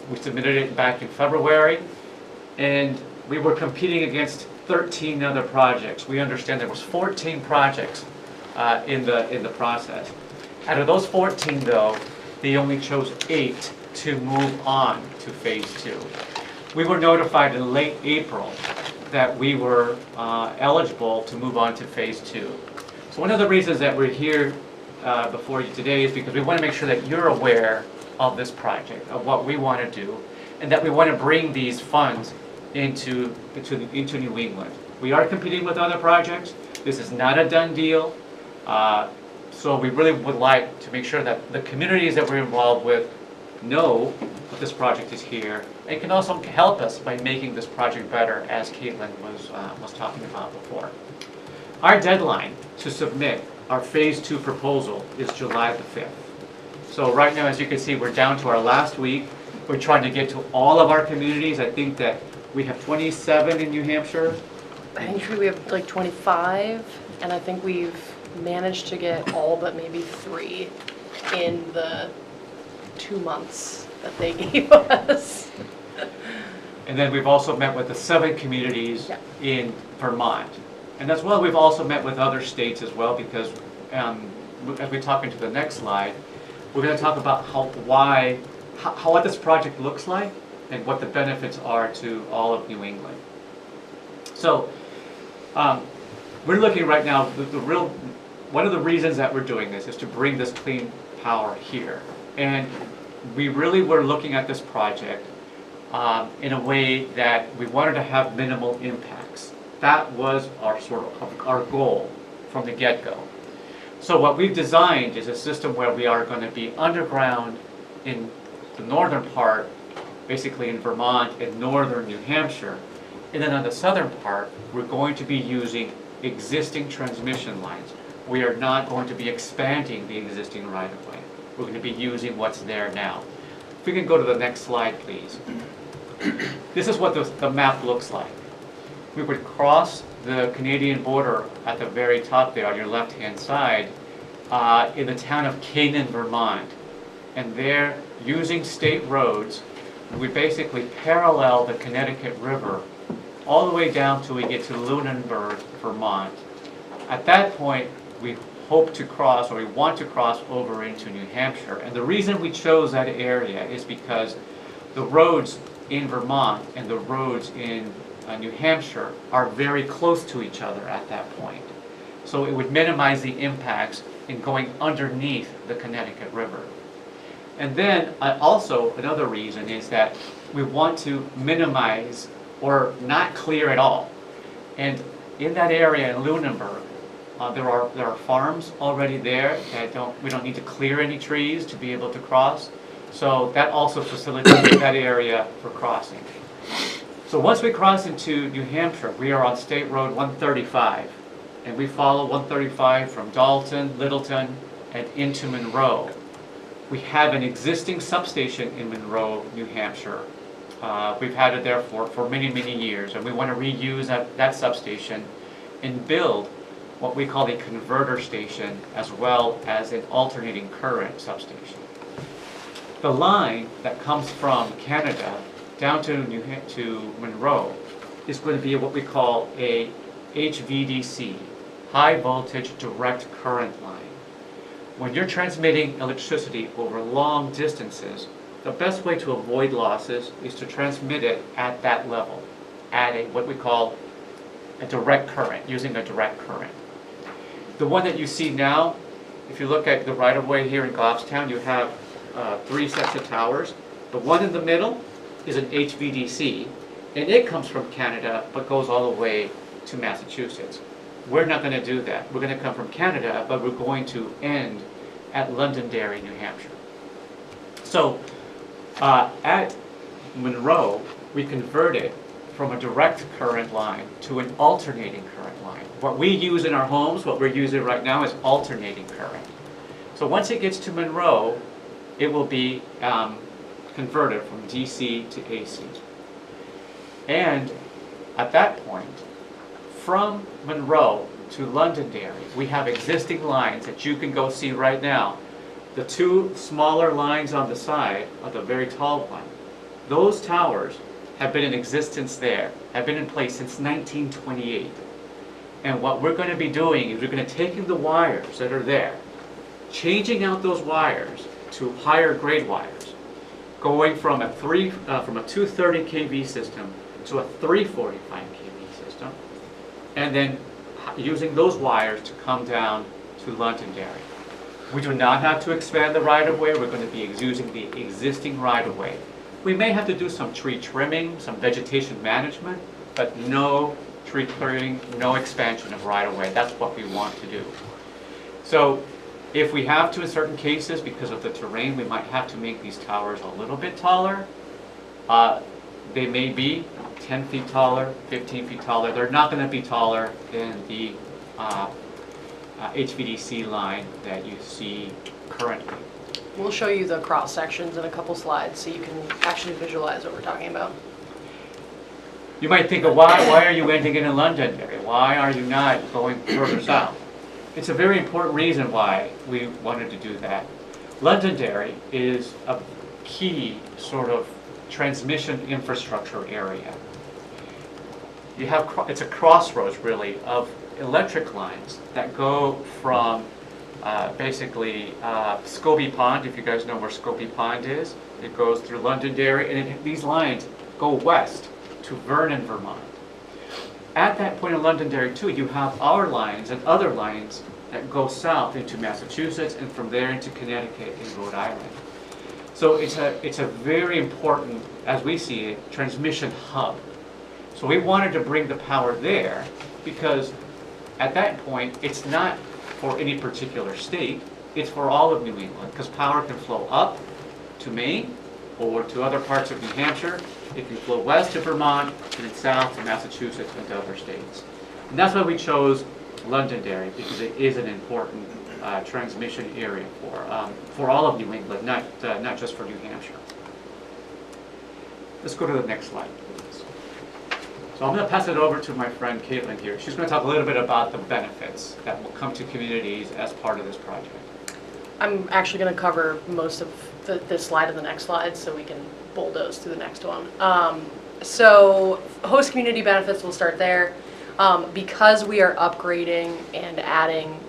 we submitted it back in February, and we were competing against 13 other projects. We understand there was 14 projects in the process. Out of those 14, though, they only chose 8 to move on to phase 2. We were notified in late April that we were eligible to move on to phase 2. So one of the reasons that we're here before you today is because we want to make sure that you're aware of this project, of what we want to do, and that we want to bring these funds into New England. We are competing with other projects. This is not a done deal. So we really would like to make sure that the communities that we're involved with know that this project is here and can also help us by making this project better, as Caitlin was talking about before. Our deadline to submit our phase 2 proposal is July the 5th. So right now, as you can see, we're down to our last week. We're trying to get to all of our communities. I think that we have 27 in New Hampshire. I think we have like 25, and I think we've managed to get all but maybe 3 in the 2 months that they gave us. And then we've also met with the 7 communities in Vermont. And as well, we've also met with other states as well, because as we talk into the next slide, we're going to talk about what this project looks like and what the benefits are to all of New England. So we're looking right now, one of the reasons that we're doing this is to bring this clean power here. And we really were looking at this project in a way that we wanted to have minimal impacts. That was our goal from the get-go. So what we've designed is a system where we are going to be underground in the northern part, basically in Vermont and northern New Hampshire. And then on the southern part, we're going to be using existing transmission lines. We are not going to be expanding the existing right-of-way. We're going to be using what's there now. If we can go to the next slide, please. This is what the map looks like. We would cross the Canadian border at the very top there on your left-hand side in the town of Canaan, Vermont. And there, using state roads, we basically parallel the Connecticut River all the way down till we get to Lunenburg, Vermont. At that point, we hope to cross, or we want to cross over into New Hampshire. And the reason we chose that area is because the roads in Vermont and the roads in New Hampshire are very close to each other at that point. So it would minimize the impacts in going underneath the Connecticut River. And then also another reason is that we want to minimize or not clear at all. And in that area in Lunenburg, there are farms already there that we don't need to clear any trees to be able to cross. So that also facilitates that area for crossing. So once we cross into New Hampshire, we are on State Road 135, and we follow 135 from Dalton, Littleton, and into Monroe. We have an existing substation in Monroe, New Hampshire. We've had it there for many, many years, and we want to reuse that substation and build what we call a converter station as well as an alternating current substation. The line that comes from Canada down to Monroe is going to be what we call a HVDC, high voltage direct current line. When you're transmitting electricity over long distances, the best way to avoid losses is to transmit it at that level, at what we call a direct current, using a direct current. The one that you see now, if you look at the right-of-way here in Goffstown, you have 3 sets of towers. The one in the middle is an HVDC, and it comes from Canada but goes all the way to Massachusetts. We're not going to do that. We're going to come from Canada, but we're going to end at Londonderry, New Hampshire. So at Monroe, we converted from a direct current line to an alternating current line. What we use in our homes, what we're using right now, is alternating current. So once it gets to Monroe, it will be converted from DC to AC. And at that point, from Monroe to Londonderry, we have existing lines that you can go see right now. The 2 smaller lines on the side are the very tall one. Those towers have been in existence there, have been in place since 1928. And what we're going to be doing is we're going to take the wires that are there, changing out those wires to higher grade wires, going from a 230 kV system to a 345 kV system, and then using those wires to come down to Londonderry. We do not have to expand the right-of-way. We're going to be using the existing right-of-way. We may have to do some tree trimming, some vegetation management, but no tree clearing, no expansion of right-of-way. That's what we want to do. So if we have to, in certain cases, because of the terrain, we might have to make these towers a little bit taller. They may be 10 feet taller, 15 feet taller. They're not going to be taller than the HVDC line that you see currently. We'll show you the cross sections in a couple slides so you can actually visualize what we're talking about. You might think, of why are you ending in Londonderry? Why are you not going further south? It's a very important reason why we wanted to do that. Londonderry is a key sort of transmission infrastructure area. It's a crossroads, really, of electric lines that go from basically Scobie Pond, if you guys know where Scobie Pond is. It goes through Londonderry, and these lines go west to Vernon, Vermont. At that point in Londonderry, too, you have our lines and other lines that go south into Massachusetts and from there into Connecticut and Rhode Island. So it's a very important, as we see it, transmission hub. So we wanted to bring the power there because at that point, it's not for any particular state, it's for all of New England, because power can flow up to Maine or to other parts of New Hampshire. It can flow west to Vermont and then south to Massachusetts and to other states. And that's why we chose Londonderry, because it is an important transmission area for all of New England, not just for New Hampshire. Let's go to the next slide, please. So I'm going to pass it over to my friend Caitlin here. She's going to talk a little bit about the benefits that will come to communities as part of this project. I'm actually going to cover most of this slide and the next slide so we can bulldoze through the next one. So host community benefits, we'll start there. Because we are upgrading and adding,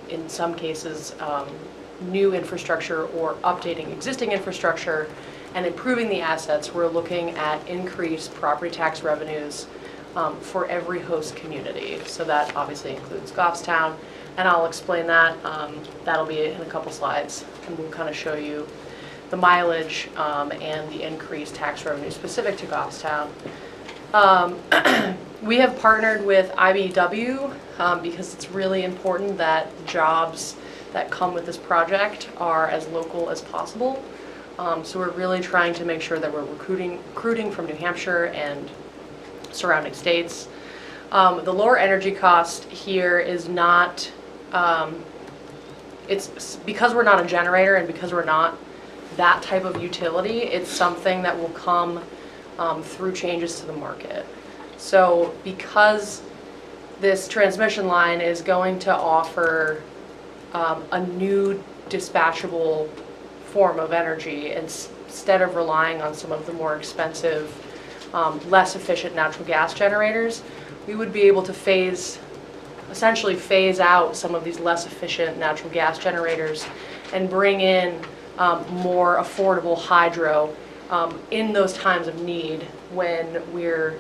in some cases, new infrastructure or updating existing infrastructure and improving the assets, we're looking at increased property tax revenues for every host community. So that obviously includes Goffstown, and I'll explain that. That'll be in a couple slides, and we'll kind of show you the mileage and the increased tax revenue specific to Goffstown. We have partnered with IBEW because it's really important that jobs that come with this project are as local as possible. So we're really trying to make sure that we're recruiting from New Hampshire and surrounding states. The lower energy cost here is not it's because we're not a generator and because we're not that type of utility, it's something that will come through changes to the market. So because this transmission line is going to offer a new dispatchable form of energy instead of relying on some of the more expensive, less efficient natural gas generators, we would be able to essentially phase out some of these less efficient natural gas generators and bring in more affordable hydro in those times of need when we're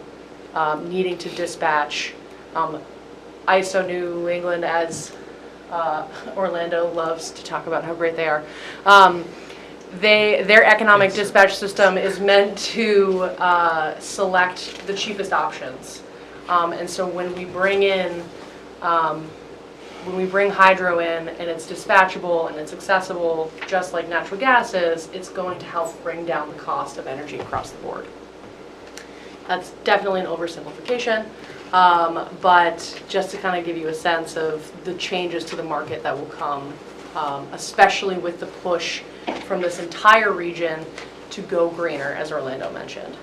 needing to dispatch ISO New England, as Orlando loves to talk about how great they are. Their economic dispatch system is meant to select the cheapest options. And so when we bring hydro in and it's dispatchable and it's accessible, just like natural gas is, it's going to help bring down the cost of energy across the board. That's definitely an oversimplification, but just to kind of give you a sense of the changes to the market that will come, especially with the push from this entire region to go greener, as Orlando mentioned.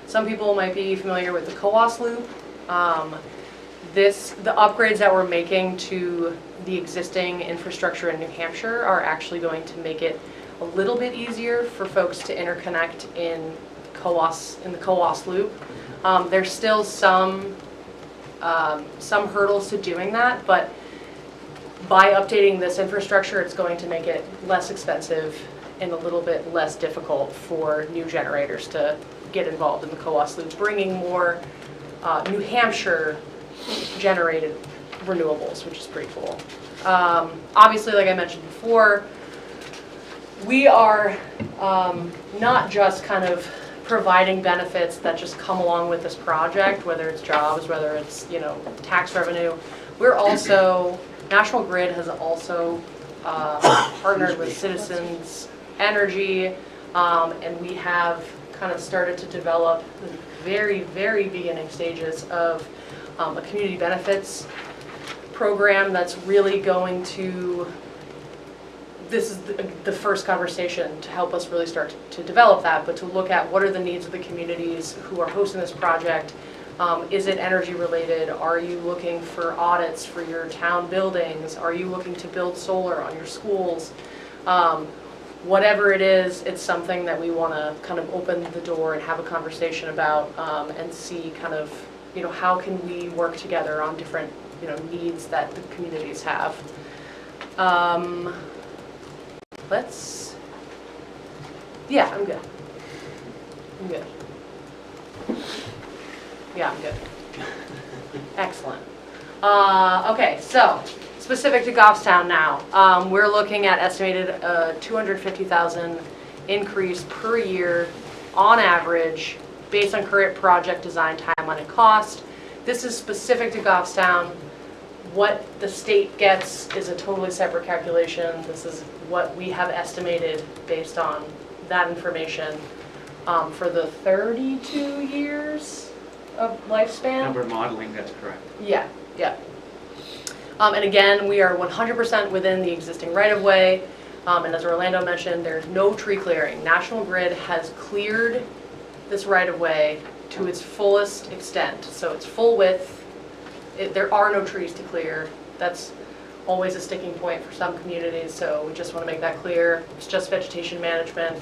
Some people might be familiar with the COAS loop. The upgrades that we're making to the existing infrastructure in New Hampshire are actually going to make it a little bit easier for folks to interconnect in the COAS loop. There's still some hurdles to doing that, but by updating this infrastructure, it's going to make it less expensive and a little bit less difficult for new generators to get involved in the COAS loop, bringing more New Hampshire generated renewables, which is pretty cool. Obviously, like I mentioned before, we are not just kind of providing benefits that just come along with this project, whether it's jobs, whether it's, tax revenue. We're also, National Grid has also partnered with Citizens Energy, and we have kind of started to develop the very, very beginning stages of a community benefits program that's really going to, this is the first conversation to help us really start to develop that, but to look at what are the needs of the communities who are hosting this project. Is it energy related? Are you looking for audits for your town buildings? Are you looking to build solar on your schools? Whatever it is, it's something that we want to kind of open the door and have a conversation about and see kind of, how can we work together on different, needs that the communities have. Yeah, I'm good. Yeah, I'm good. Excellent. Okay, so specific to Goffstown now, we're looking at estimated $250,000 increase per year on average based on current project design, timeline, and cost. This is specific to Goffstown. What the state gets is a totally separate calculation. This is what we have estimated based on that information for the 32 years of lifespan. Number modeling, that's correct. Yeah. And again, we are 100% within the existing right-of-way. And as Orlando mentioned, there's no tree clearing. National Grid has cleared this right-of-way to its fullest extent. So it's full width. There are no trees to clear. That's always a sticking point for some communities, so we just want to make that clear. It's just vegetation management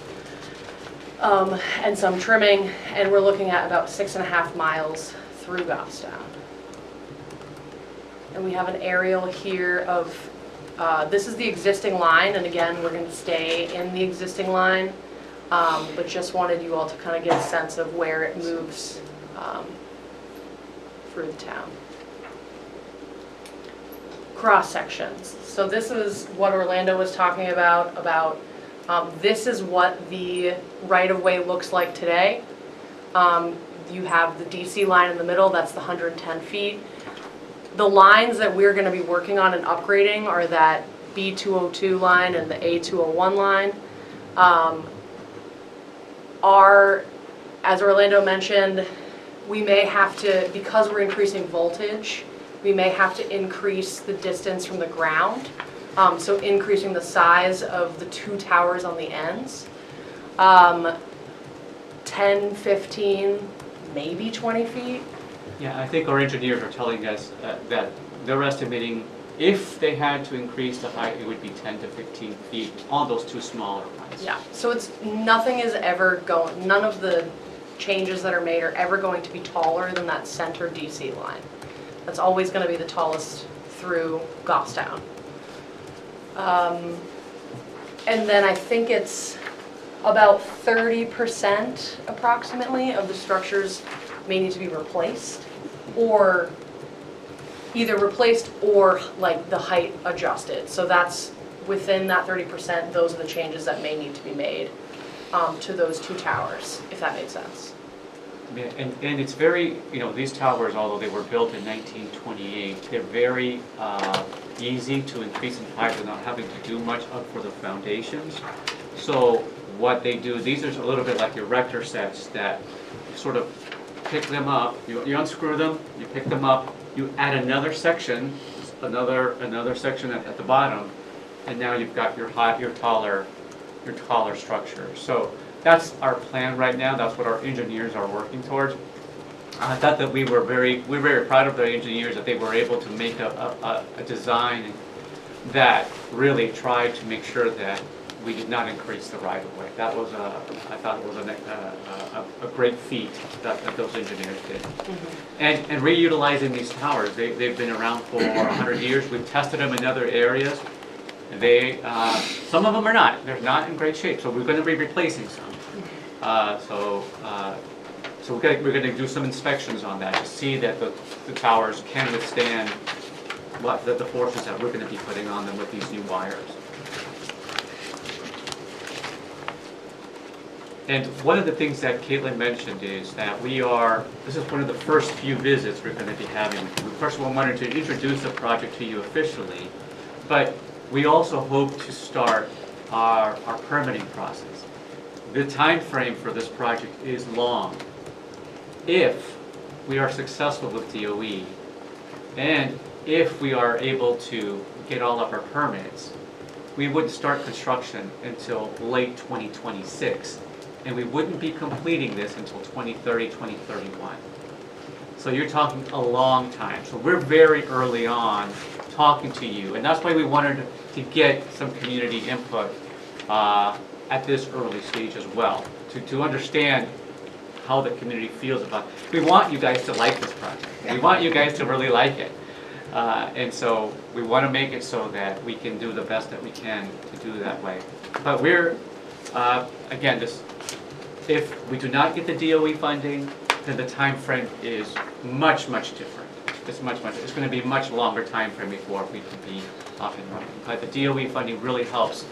and some trimming, and we're looking at about 6.5 miles through Goffstown. And we have an aerial here of, this is the existing line, and again, we're going to stay in the existing line, but just wanted you all to kind of get a sense of where it moves through the town. Cross sections. So this is what Orlando was talking about this is what the right-of-way looks like today. You have the DC line in the middle, that's the 110 feet. The lines that we're going to be working on and upgrading are that B202 line and the A201 line. As Orlando mentioned, we may have to, because we're increasing voltage, we may have to increase the distance from the ground So increasing the size of the two towers on the ends. 10, 15, maybe 20 feet. Yeah, I think our engineers are telling us that they're estimating if they had to increase the height, it would be 10 to 15 feet on those two smaller ones. Yeah, so it's, nothing is ever going, none of the changes that are made are ever going to be taller than that center DC line. That's always going to be the tallest through Goffstown. And then I think it's about 30% approximately of the structures may need to be replaced, or either replaced or like the height adjusted. So that's within that 30%, those are the changes that may need to be made to those two towers, if that makes sense. Yeah, and it's very, you know, these towers, although they were built in 1928, they're very easy to increase in height without having to do much up for the foundations. So what they do, these are a little bit like your Erector sets that you sort of pick them up, you unscrew them, you pick them up, you add another section, another section at the bottom, and now you've got your taller structure. So that's our plan right now. That's what our engineers are working towards. I thought that we're very proud of the engineers that they were able to make a design that really tried to make sure that we did not increase the right-of-way. That was I thought it was a great feat that those engineers did. Mm-hmm. And reutilizing these towers, they've been around for 100 years. We've tested them in other areas. They some of them are not. They're not in great shape. So we're going to be replacing some. So we're going to do some inspections on that to see that the towers can withstand the forces that we're going to be putting on them with these new wires. And one of the things that Caitlin mentioned is that this is one of the first few visits we're going to be having. We first of all wanted to introduce the project to you officially, but we also hope to start our permitting process. The time frame for this project is long. If we are successful with DOE, and if we are able to get all of our permits, we wouldn't start construction until late 2026. And we wouldn't be completing this until 2030, 2031. So you're talking a long time. So we're very early on talking to you, and that's why we wanted to get some community input at this early stage as well, to understand how the community feels about it. We want you guys to like this project. We want you guys to really like it. And so we want to make it so that we can do the best that we can to do that way. But we're, again, if we do not get the DOE funding, then the time frame is much, much different. It's going to be a much longer time frame before we can be up and running. But the DOE funding really helps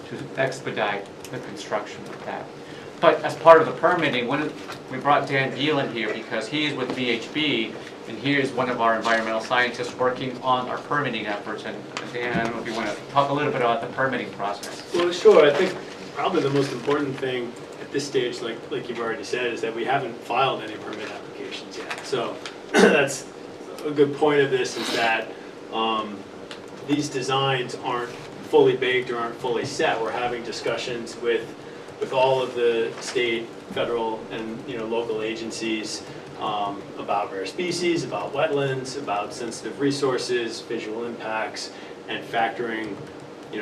to expedite the construction of that. But as part of the permitting, we brought Dan Gielen here because he is with VHB, and he is one of our environmental scientists working on our permitting efforts. And Dan, I don't know if you want to talk a little bit about the permitting process. Well, sure. I think probably the most important thing at this stage, like you've already said, is that we haven't filed any permit applications yet. So that's a good point of this, is that these designs aren't fully baked or aren't fully set. We're having discussions with all of the state, federal, and local agencies about rare species, about wetlands, about sensitive resources, visual impacts, and factoring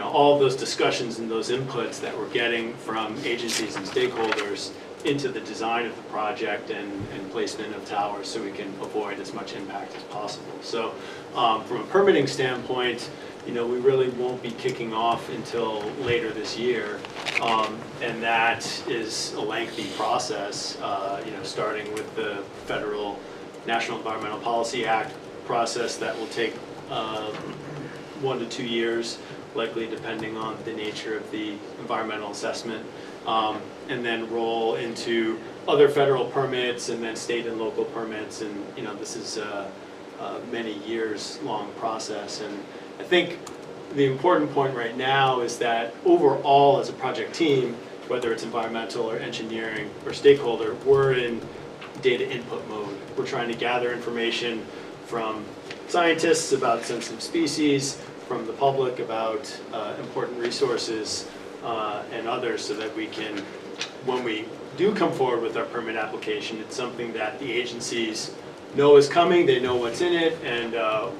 all of those discussions and those inputs that we're getting from agencies and stakeholders into the design of the project and placement of towers, so we can avoid as much impact as possible. So from a permitting standpoint, we really won't be kicking off until later this year, and that is a lengthy process, starting with the federal National Environmental Policy Act process that will take 1 to 2 years, likely depending on the nature of the environmental assessment, and then roll into other federal permits and then state and local permits, and this is a many years long process. And I think the important point right now is that overall as a project team, whether it's environmental or engineering or stakeholder, we're in data input mode. We're trying to gather information from scientists about sensitive species, from the public about important resources and others so that we can, when we do come forward with our permit application, it's something that the agencies know is coming, they know what's in it, and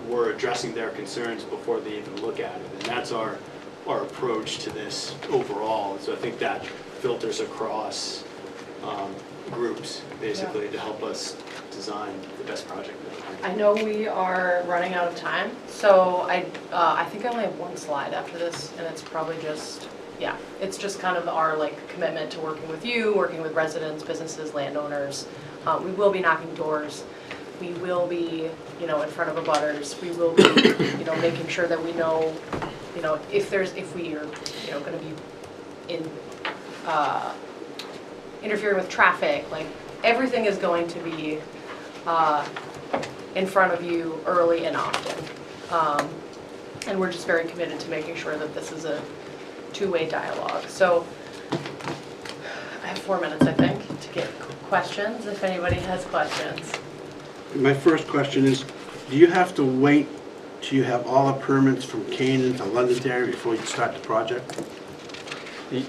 we're addressing their concerns before they even look at it. And that's our approach to this overall. So I think that filters across groups, basically, to help us design the best project. I know we are running out of time, so I think I only have one slide after this, and it's probably just, yeah, it's just kind of our like commitment to working with you, working with residents, businesses, landowners. We will be knocking doors. We will be, you know, in front of abutters. We will be, you know, making sure that we know, you know, if we are, you know, going to be interfering with traffic. Like everything is going to be in front of you early and often. And we're just very committed to making sure that this is a two-way dialogue. So I have 4 minutes, I think, to get questions, if anybody has questions. My first question is, do you have to wait till you have all the permits from Canaan to Londonderry before you start the project?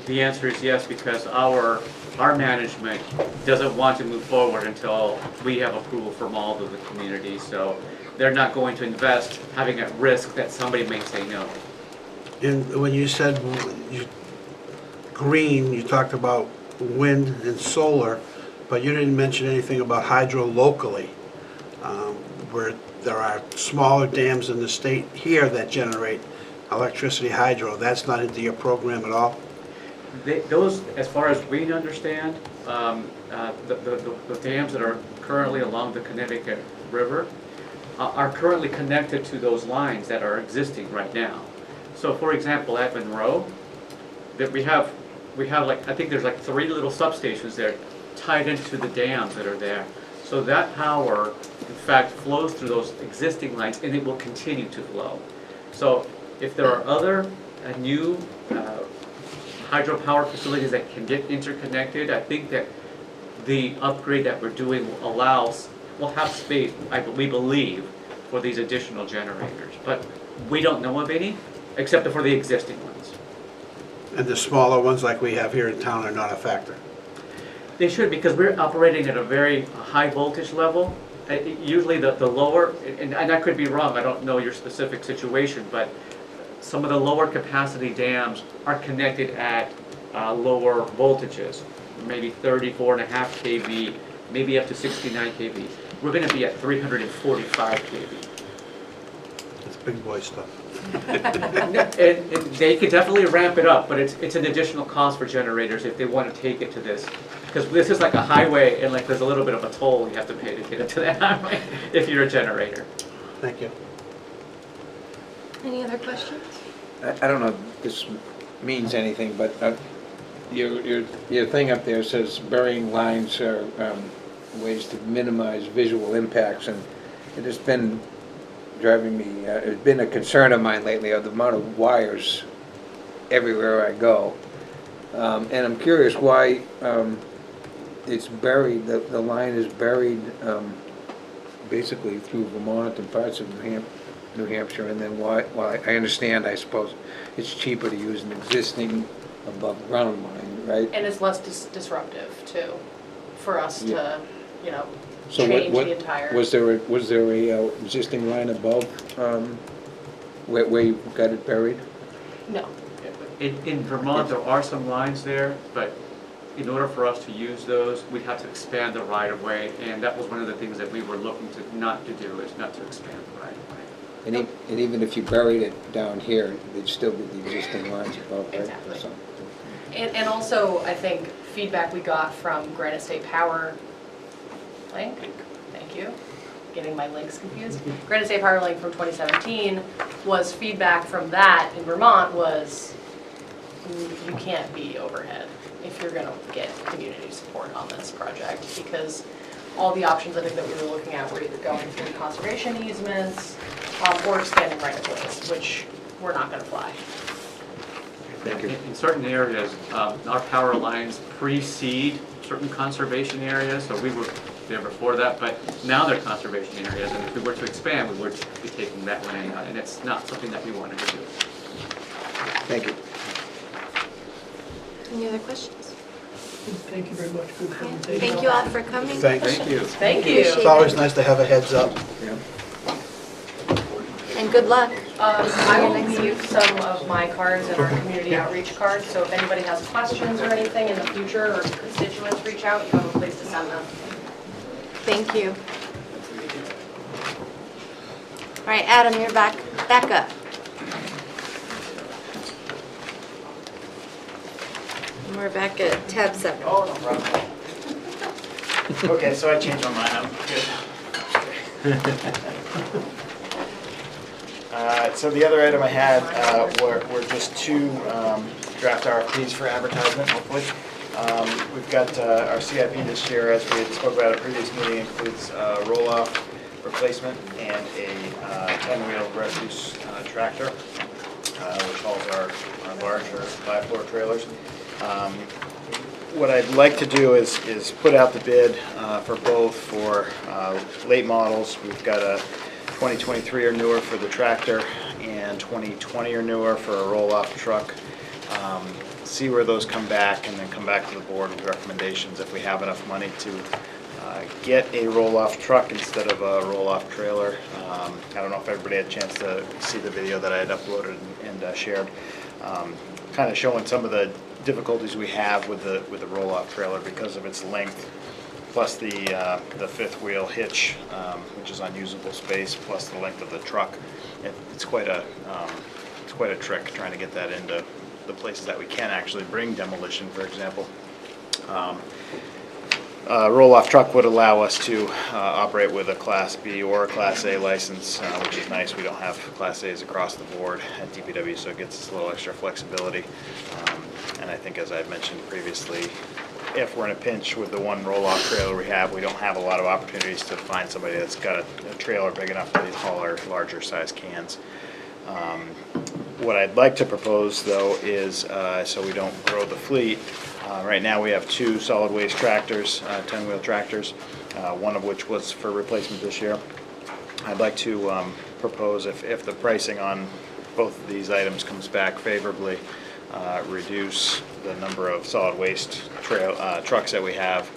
The answer is yes, because our management doesn't want to move forward until we have approval from all of the community. So they're not going to invest having at risk that somebody may say no. And when you said green, you talked about wind and solar, but you didn't mention anything about hydro locally, where there are smaller dams in the state here that generate electricity hydro. That's not into your program at all? Those, as far as we understand, the dams that are currently along the Connecticut River are currently connected to those lines that are existing right now. So, for example, at Monroe, that we have like, I think there's like 3 little substations there tied into the dams that are there. So that power, in fact, flows through those existing lines, and it will continue to flow. So if there are other new hydropower facilities that can get interconnected, I think that the upgrade that we're doing will have space, we believe, for these additional generators. But we don't know of any, except for the existing ones. And the smaller ones like we have here in town are not a factor? They should, because we're operating at a very high voltage level. Usually the lower, and I could be wrong, I don't know your specific situation, but some of the lower capacity dams are connected at lower voltages, maybe 34.5 kV, maybe up to 69 kV. We're going to be at 345 kV. That's big boy stuff. And they could definitely ramp it up, but it's an additional cost for generators if they want to take it to this. Because this is like a highway, and like there's a little bit of a toll you have to pay to get into that highway if you're a generator. Thank you. Any other questions? I don't know if this means anything, but your thing up there says burying lines are ways to minimize visual impacts, and it has been driving me, it's been a concern of mine lately, of the amount of wires everywhere I go. And I'm curious why it's buried, the line is buried basically through Vermont and parts of New Hampshire, and then why, I understand, I suppose, it's cheaper to use an existing above ground line, right? And it's less disruptive too, for us to, you know, So change the entire. Was there a existing line above where you got it buried? No. In Vermont, there are some lines there, but in order for us to use those, we'd have to expand the right-of-way, and that was one of the things that we were looking to not to do, is not to expand the right-of-way. And even if you buried it down here, they'd still be the existing lines above, right? Exactly. So- And also, I think feedback we got from Granite State Power Link, thank you, getting my links confused. Granite State Power Link from 2017 was feedback from that in Vermont was you can't be overhead if you're going to get community support on this project, because all the options I think that we were looking at were either going through conservation easements or expanding right-of-ways, which we're not going to fly. Thank you. In certain areas, our power lines precede certain conservation areas, so we were there before that, but now they're conservation areas, and if we were to expand, we would be taking that land out, and it's not something that we wanted to do. Thank you. Any other questions? Thank you very much for the presentation. Thank you all for coming. Thanks. Thank you. Thank you. It's always nice to have a heads up. And good luck. I will leave some of my cards and our community outreach cards, so if anybody has questions or anything in the future, or constituents reach out, you have a place to send them. Thank you. All right, Adam, you're back up. And we're back at tab 7. Oh, no problem. Okay, so I changed my mind, I'm good. So the other item I had were just 2 draft RFPs for advertisement, hopefully. We've got our CIP this year, as we had spoke about at a previous meeting, includes roll-off replacement and a 10-wheel refuse tractor, which hauls our larger 5-floor trailers. What I'd like to do is put out the bid for both for late models. We've got a 2023 or newer for the tractor and 2020 or newer for a roll-off truck. See where those come back, and then come back to the board with recommendations if we have enough money to get a roll-off truck instead of a roll-off trailer. I don't know if everybody had a chance to see the video that I had uploaded and shared, kind of showing some of the difficulties we have with the roll-off trailer because of its length, plus the 5th wheel hitch, which is unusable space, plus the length of the truck. It's quite a trick trying to get that into the places that we can actually bring demolition, for example. A roll-off truck would allow us to operate with a Class B or a Class A license, which is nice. We don't have Class A's across the board at DPW, so it gets us a little extra flexibility. And I think, as I had mentioned previously, if we're in a pinch with the one roll-off trailer we don't have a lot of opportunities to find somebody that's got a trailer big enough to haul our larger size cans. What I'd like to propose, though, is so we don't grow the fleet. Right now we have 2 solid waste tractors, 10-wheel tractors, one of which was for replacement this year. I'd like to propose, if the pricing on both of these items comes back favorably, reduce the number of solid waste trucks that we have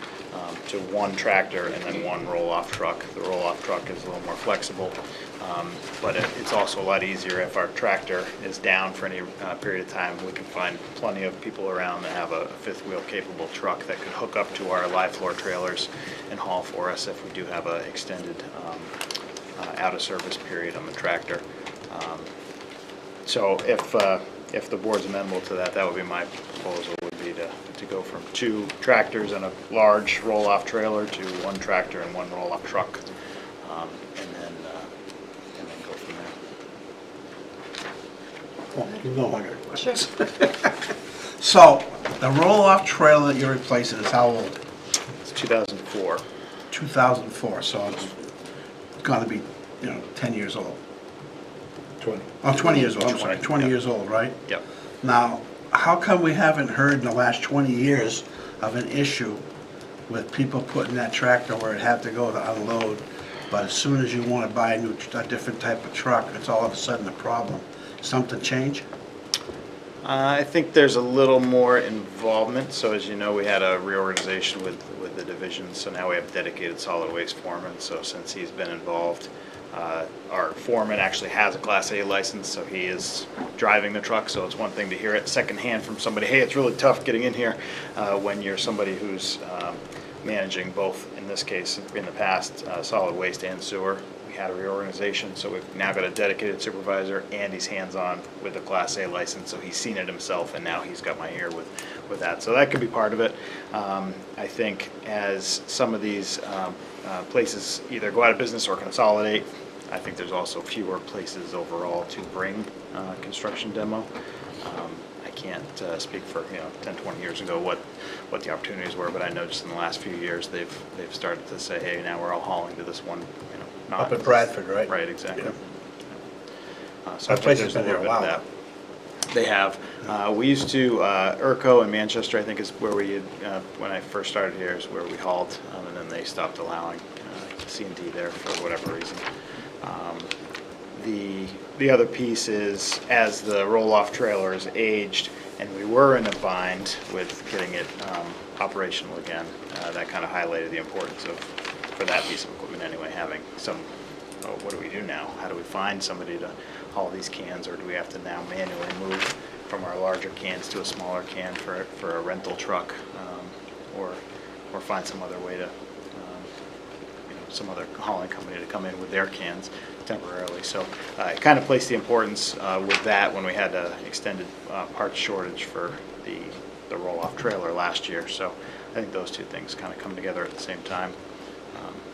to 1 tractor and then 1 roll-off truck. The roll-off truck is a little more flexible, but it's also a lot easier if our tractor is down for any period of time. We can find plenty of people around that have a 5th wheel capable truck that could hook up to our live floor trailers and haul for us if we do have an extended out of service period on the tractor. So if the board's amenable to that, that would be my proposal, would be to go from 2 tractors and a large roll-off trailer to 1 tractor and 1 roll-off truck, and then go from there. Oh, you know I got questions. So, the roll-off trailer that you're replacing is how old? It's 2004. 2004, so it's gotta be, 10 years old. 20. Oh, 20 years old, I'm sorry, 20 years old, right? Yep. Now, how come we haven't heard in the last 20 years of an issue with people putting that tractor where it had to go to unload, but as soon as you want to buy a different type of truck, it's all of a sudden a problem? Something change? I think there's a little more involvement. So as you know, we had a reorganization with the division, so now we have dedicated solid waste foreman. So since he's been involved, our foreman actually has a Class A license, so he is driving the truck. So it's one thing to hear it secondhand from somebody, hey, it's really tough getting in here, when you're somebody who's managing both, in this case, in the past, solid waste and sewer. We had a reorganization, so we've now got a dedicated supervisor, and he's hands-on with a Class A license, so he's seen it himself, and now he's got my ear with that. So that could be part of it. I think as some of these places either go out of business or consolidate, I think there's also fewer places overall to bring construction demo. I can't speak for 10, 20 years ago what the opportunities were, but I know just in the last few years they've started to say, hey, now we're all hauling to this one. Not Up at Bradford, right? Right, exactly. Yeah. So I That think place there's has been there a little bit of while. that. They have. We used to, Urco in Manchester, I think is where we had, when I first started here, is where we hauled, and then then they stopped allowing C&D there for whatever reason. The other piece is, as the roll-off trailer is aged, and we were in a bind with getting it operational again, that kind of highlighted the importance of, for that piece of equipment anyway, having some, oh, what do we do now? How do we find somebody to haul these cans, or do we have to now manually move from our larger cans to a smaller can for a rental truck, or find some other way to, some other hauling company to come in with their cans temporarily. So it kind of placed the importance with that when we had an extended parts shortage for the roll-off trailer last year. So I think those two things kind of come together at the same time,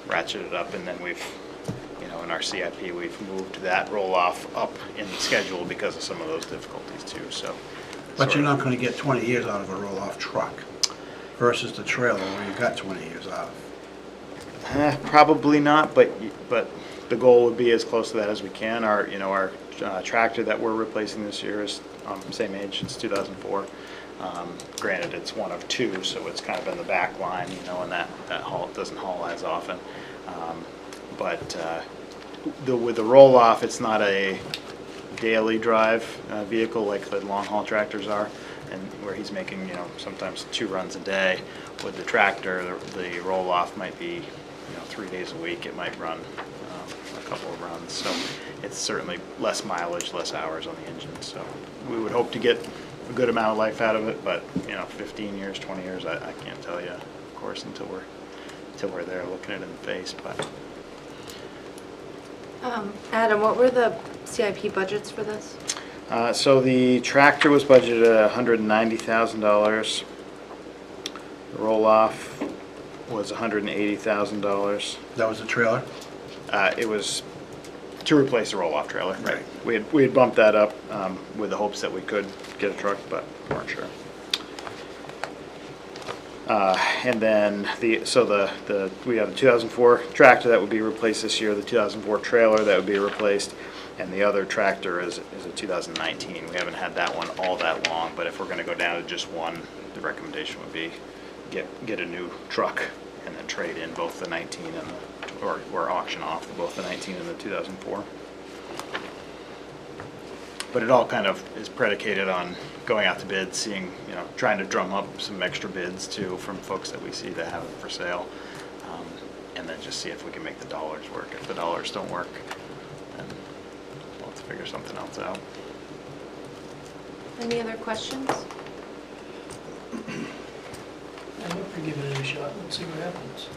ratcheted up, and then we've, in our CIP, we've moved that roll-off up in the schedule because of some of those difficulties too. So, But you're not going to get 20 years out of a roll-off truck versus the trailer where you got 20 years out of. Probably not, but the goal would be as close to that as we can. Our tractor that we're replacing this year is same age. It's 2004. Granted, it's one of two, so it's kind of in the back line, and that haul doesn't haul as often. With the roll-off, it's not a daily drive vehicle like the long haul tractors are, and where he's making sometimes 2 runs a day. With the tractor, the roll-off might be 3 days a week. It might run a couple of runs, so it's certainly less mileage, less hours on the engine. So we would hope to get a good amount of life out of it, but 15 years, 20 years, I can't tell you, of course, until we're there looking it in the face. But Adam, what were the CIP budgets for this? so the tractor was budgeted at $190,000. The roll-off was $180,000. That was the trailer? It was to replace the roll-off trailer. Right. We had bumped that up with the hopes that we could get a truck, but weren't sure. And then we have the 2004 tractor that would be replaced this year, the 2004 trailer that would be replaced, and the other tractor is a 2019. We haven't had that one all that long, but if we're going to go down to just one, the recommendation would be get a new truck and then trade in both the 19 and or auction off both the 19 and the 2004. But it all kind of is predicated on going out to bid, seeing, trying to drum up some extra bids too from folks that we see that have it for sale, and then just see if we can make the dollars work. If the dollars don't work, then we'll have to figure something else out. Any other questions? I'm up for giving it a shot. Let's see what happens.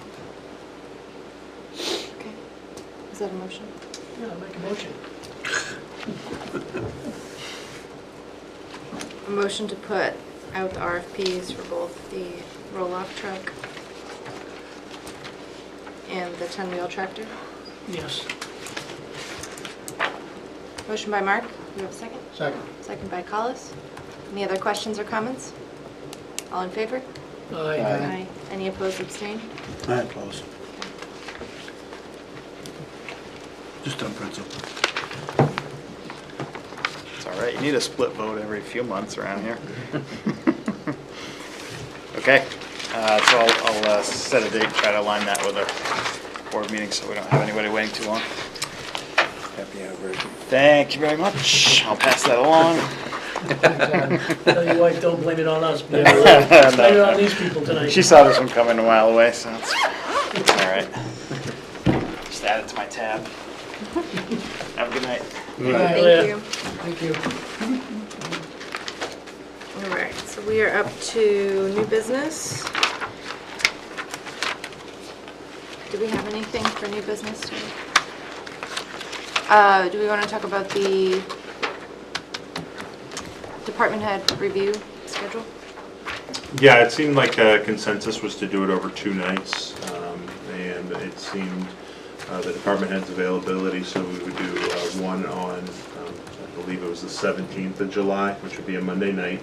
Okay. Is that a motion? Yeah, I'll make a motion. A motion to put out the RFPs for both the roll-off truck and the 10-wheel tractor. Yes. Motion by Mark. Do you have a second? Second. Second by Collis. Any other questions or comments? All in favor? Aye. Aye. Any opposed, abstain? I oppose. Just on principle. It's all right. You need a split vote every few months around here. Okay. So I'll set a date, try to align that with a board meeting so we don't have anybody waiting too long. Happy anniversary. Thank you very much. I'll pass that along. Tell your wife, don't blame it on us. Blame it on these people tonight. She saw this one coming a while away, so it's all right. Just add it to my tab. Have a good night. Thank you. Thank you. All right, so we are up to new business. Do we have anything for new business today? Do we want to talk about the department head review schedule? Yeah, it seemed like a consensus was to do it over 2 nights, and it seemed the department head's availability, so we would do one on, I believe it was the 17th of July, which would be a Monday night.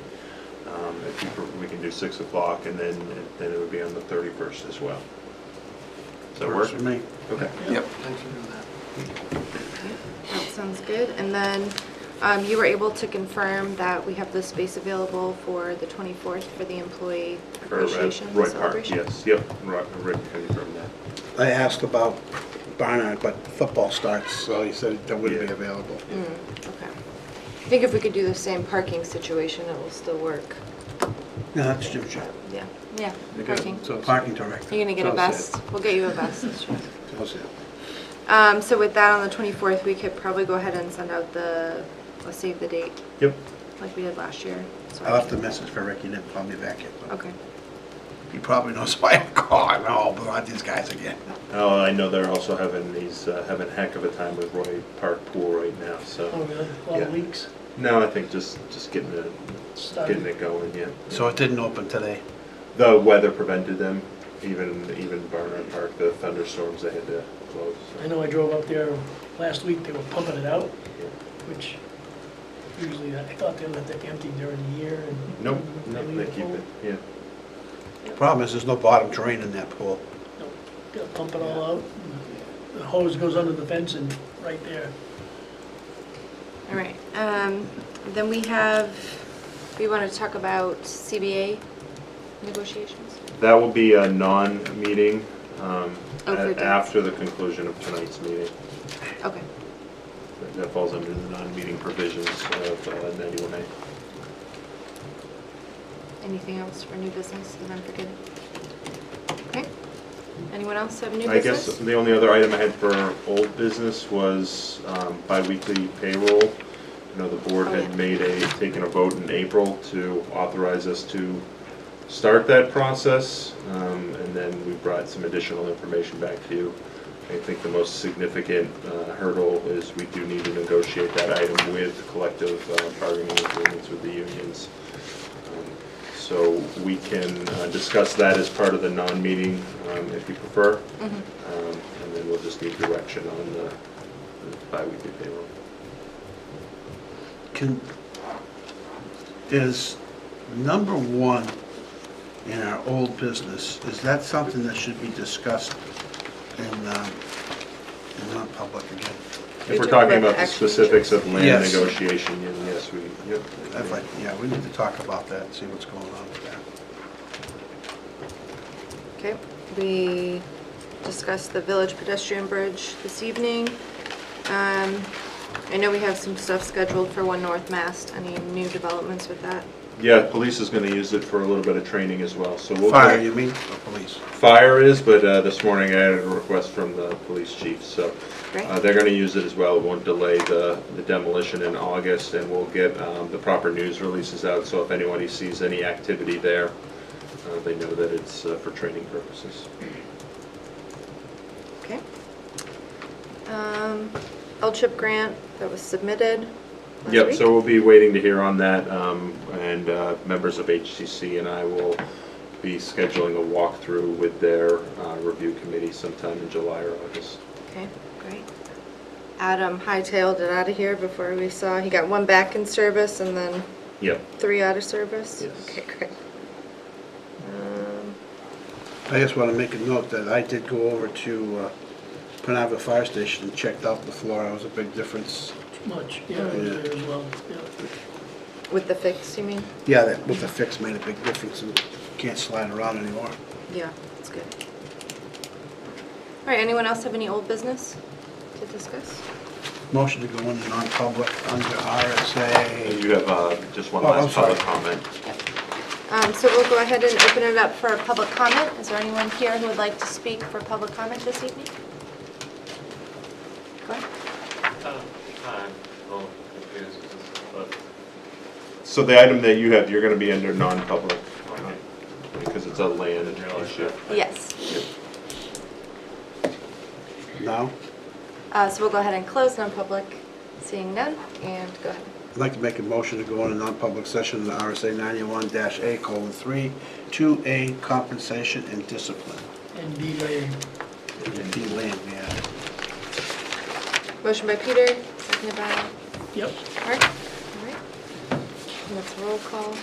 We can do 6 o'clock, and then it would be on the 31st as well. Does that work? Works for me. Okay. Yep. Thanks for doing that. That sounds good. And then You were able to confirm that we have the space available for the 24th for the employee For appreciation Roy Park, celebration? yes, yep, Rick confirmed that. I asked about Barnard, but football starts, so he said that wouldn't be Yeah. available. Okay. I think if we could do the same parking situation, it will still work. No, that's Jim Shop. Yeah. Yeah, parking. So parking director. You're gonna get a So vest? We'll get you a vest, that's true. So sad. So with that, on the 24th, we could probably go ahead and send out the, save the date, Yep. like we did last year. So I left a message for Rick, he didn't call me back yet. But Okay. he probably knows why I'm calling. Oh, but not these guys again. Oh, I know they're also having having a heck of a time with Roy Park Pool right now, so. Oh, really? All Yeah. the weeks? No, I think just getting it going, yeah. So it didn't open today. The weather prevented them, even Barnard Park, the thunderstorms, they had to close. I know I drove out there last week, they were pumping it out, Yeah. which usually I thought they left it empty during the year and. Nope, no, leave they it keep full. it, yeah. Problem is, there's no bottom drain in that pool. No, gotta pump it all out. The hose goes under the fence and right there. All right. Then we want to talk about CBA negotiations. That will be a non-meeting Okay. after the conclusion of tonight's meeting. Okay. That falls under the non-meeting provisions of 91A. Anything else for new business that I'm forgetting? Okay. Anyone else have new I business? guess the only other item I had for old business was bi-weekly payroll. You know, the board Oh, had yeah. taken a vote in April to authorize us to start that process, and then we brought some additional information back to you. I think the most significant hurdle is we do need to negotiate that item with collective bargaining agreements with the unions. So we can discuss that as part of the non-meeting if you prefer. And then we'll just need direction on the bi-weekly payroll. Is number one in our old business, is that something that should be discussed in non-public again? If we're talking about the specifics of land Yes. negotiation, then yes, yep. I'd like, yeah, we need to talk about that and see what's going on with that. Okay. We discussed the village pedestrian bridge this evening. I know we have some stuff scheduled for One North Mast. Any new developments with that? Yeah, police is going to use it for a little bit of training as well, so we'll. Fire, you mean, or police? Fire is, but this morning I had a request from the police chief, so Great. they're going to use it as well. It won't delay the demolition in August, and we'll get the proper news releases out, so if anybody sees any activity there, they know that it's for training purposes. Okay. L-CHIP grant that was submitted last Yep, week. so we'll be waiting to hear on that, and members of HCC and I will be scheduling a walkthrough with their review committee sometime in July or August. Okay, great. Adam hightailed it out of here before we saw, he got one back in service and then Yep. 3 out of service? Yes. Okay, great. I just want to make a note that I did go over to Penobscot Fire Station and checked out the floor. That was a big difference. Too much, yeah, I was there as well, yeah. With the fix, you mean? Yeah, that with the fix made a big difference and can't slide around anymore. Yeah, that's good. All right, anyone else have any old business to discuss? Motion to go into non-public under RSA. You have just one Oh, I'm last public sorry. comment. So we'll go ahead and open it up for public comment. Is there anyone here who would like to speak for public comment this evening? Go ahead. So the item that you have, you're going to be under non-public, because it's a land issue. Yes. Now, So we'll go ahead and close non-public, seeing none, and go ahead. I'd like to make a motion to go into non-public session in the RSA 91-A:3, 2A, compensation and discipline. And delaying. And D land, yeah. Motion by Peter, seconded by Yep. Mark. All right. And that's roll call.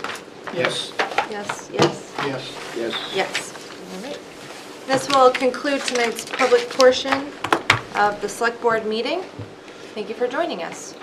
Yes. Yes, yes, Yes. Yes. yes. All right. This will conclude tonight's public portion of the Select Board meeting. Thank you for joining us.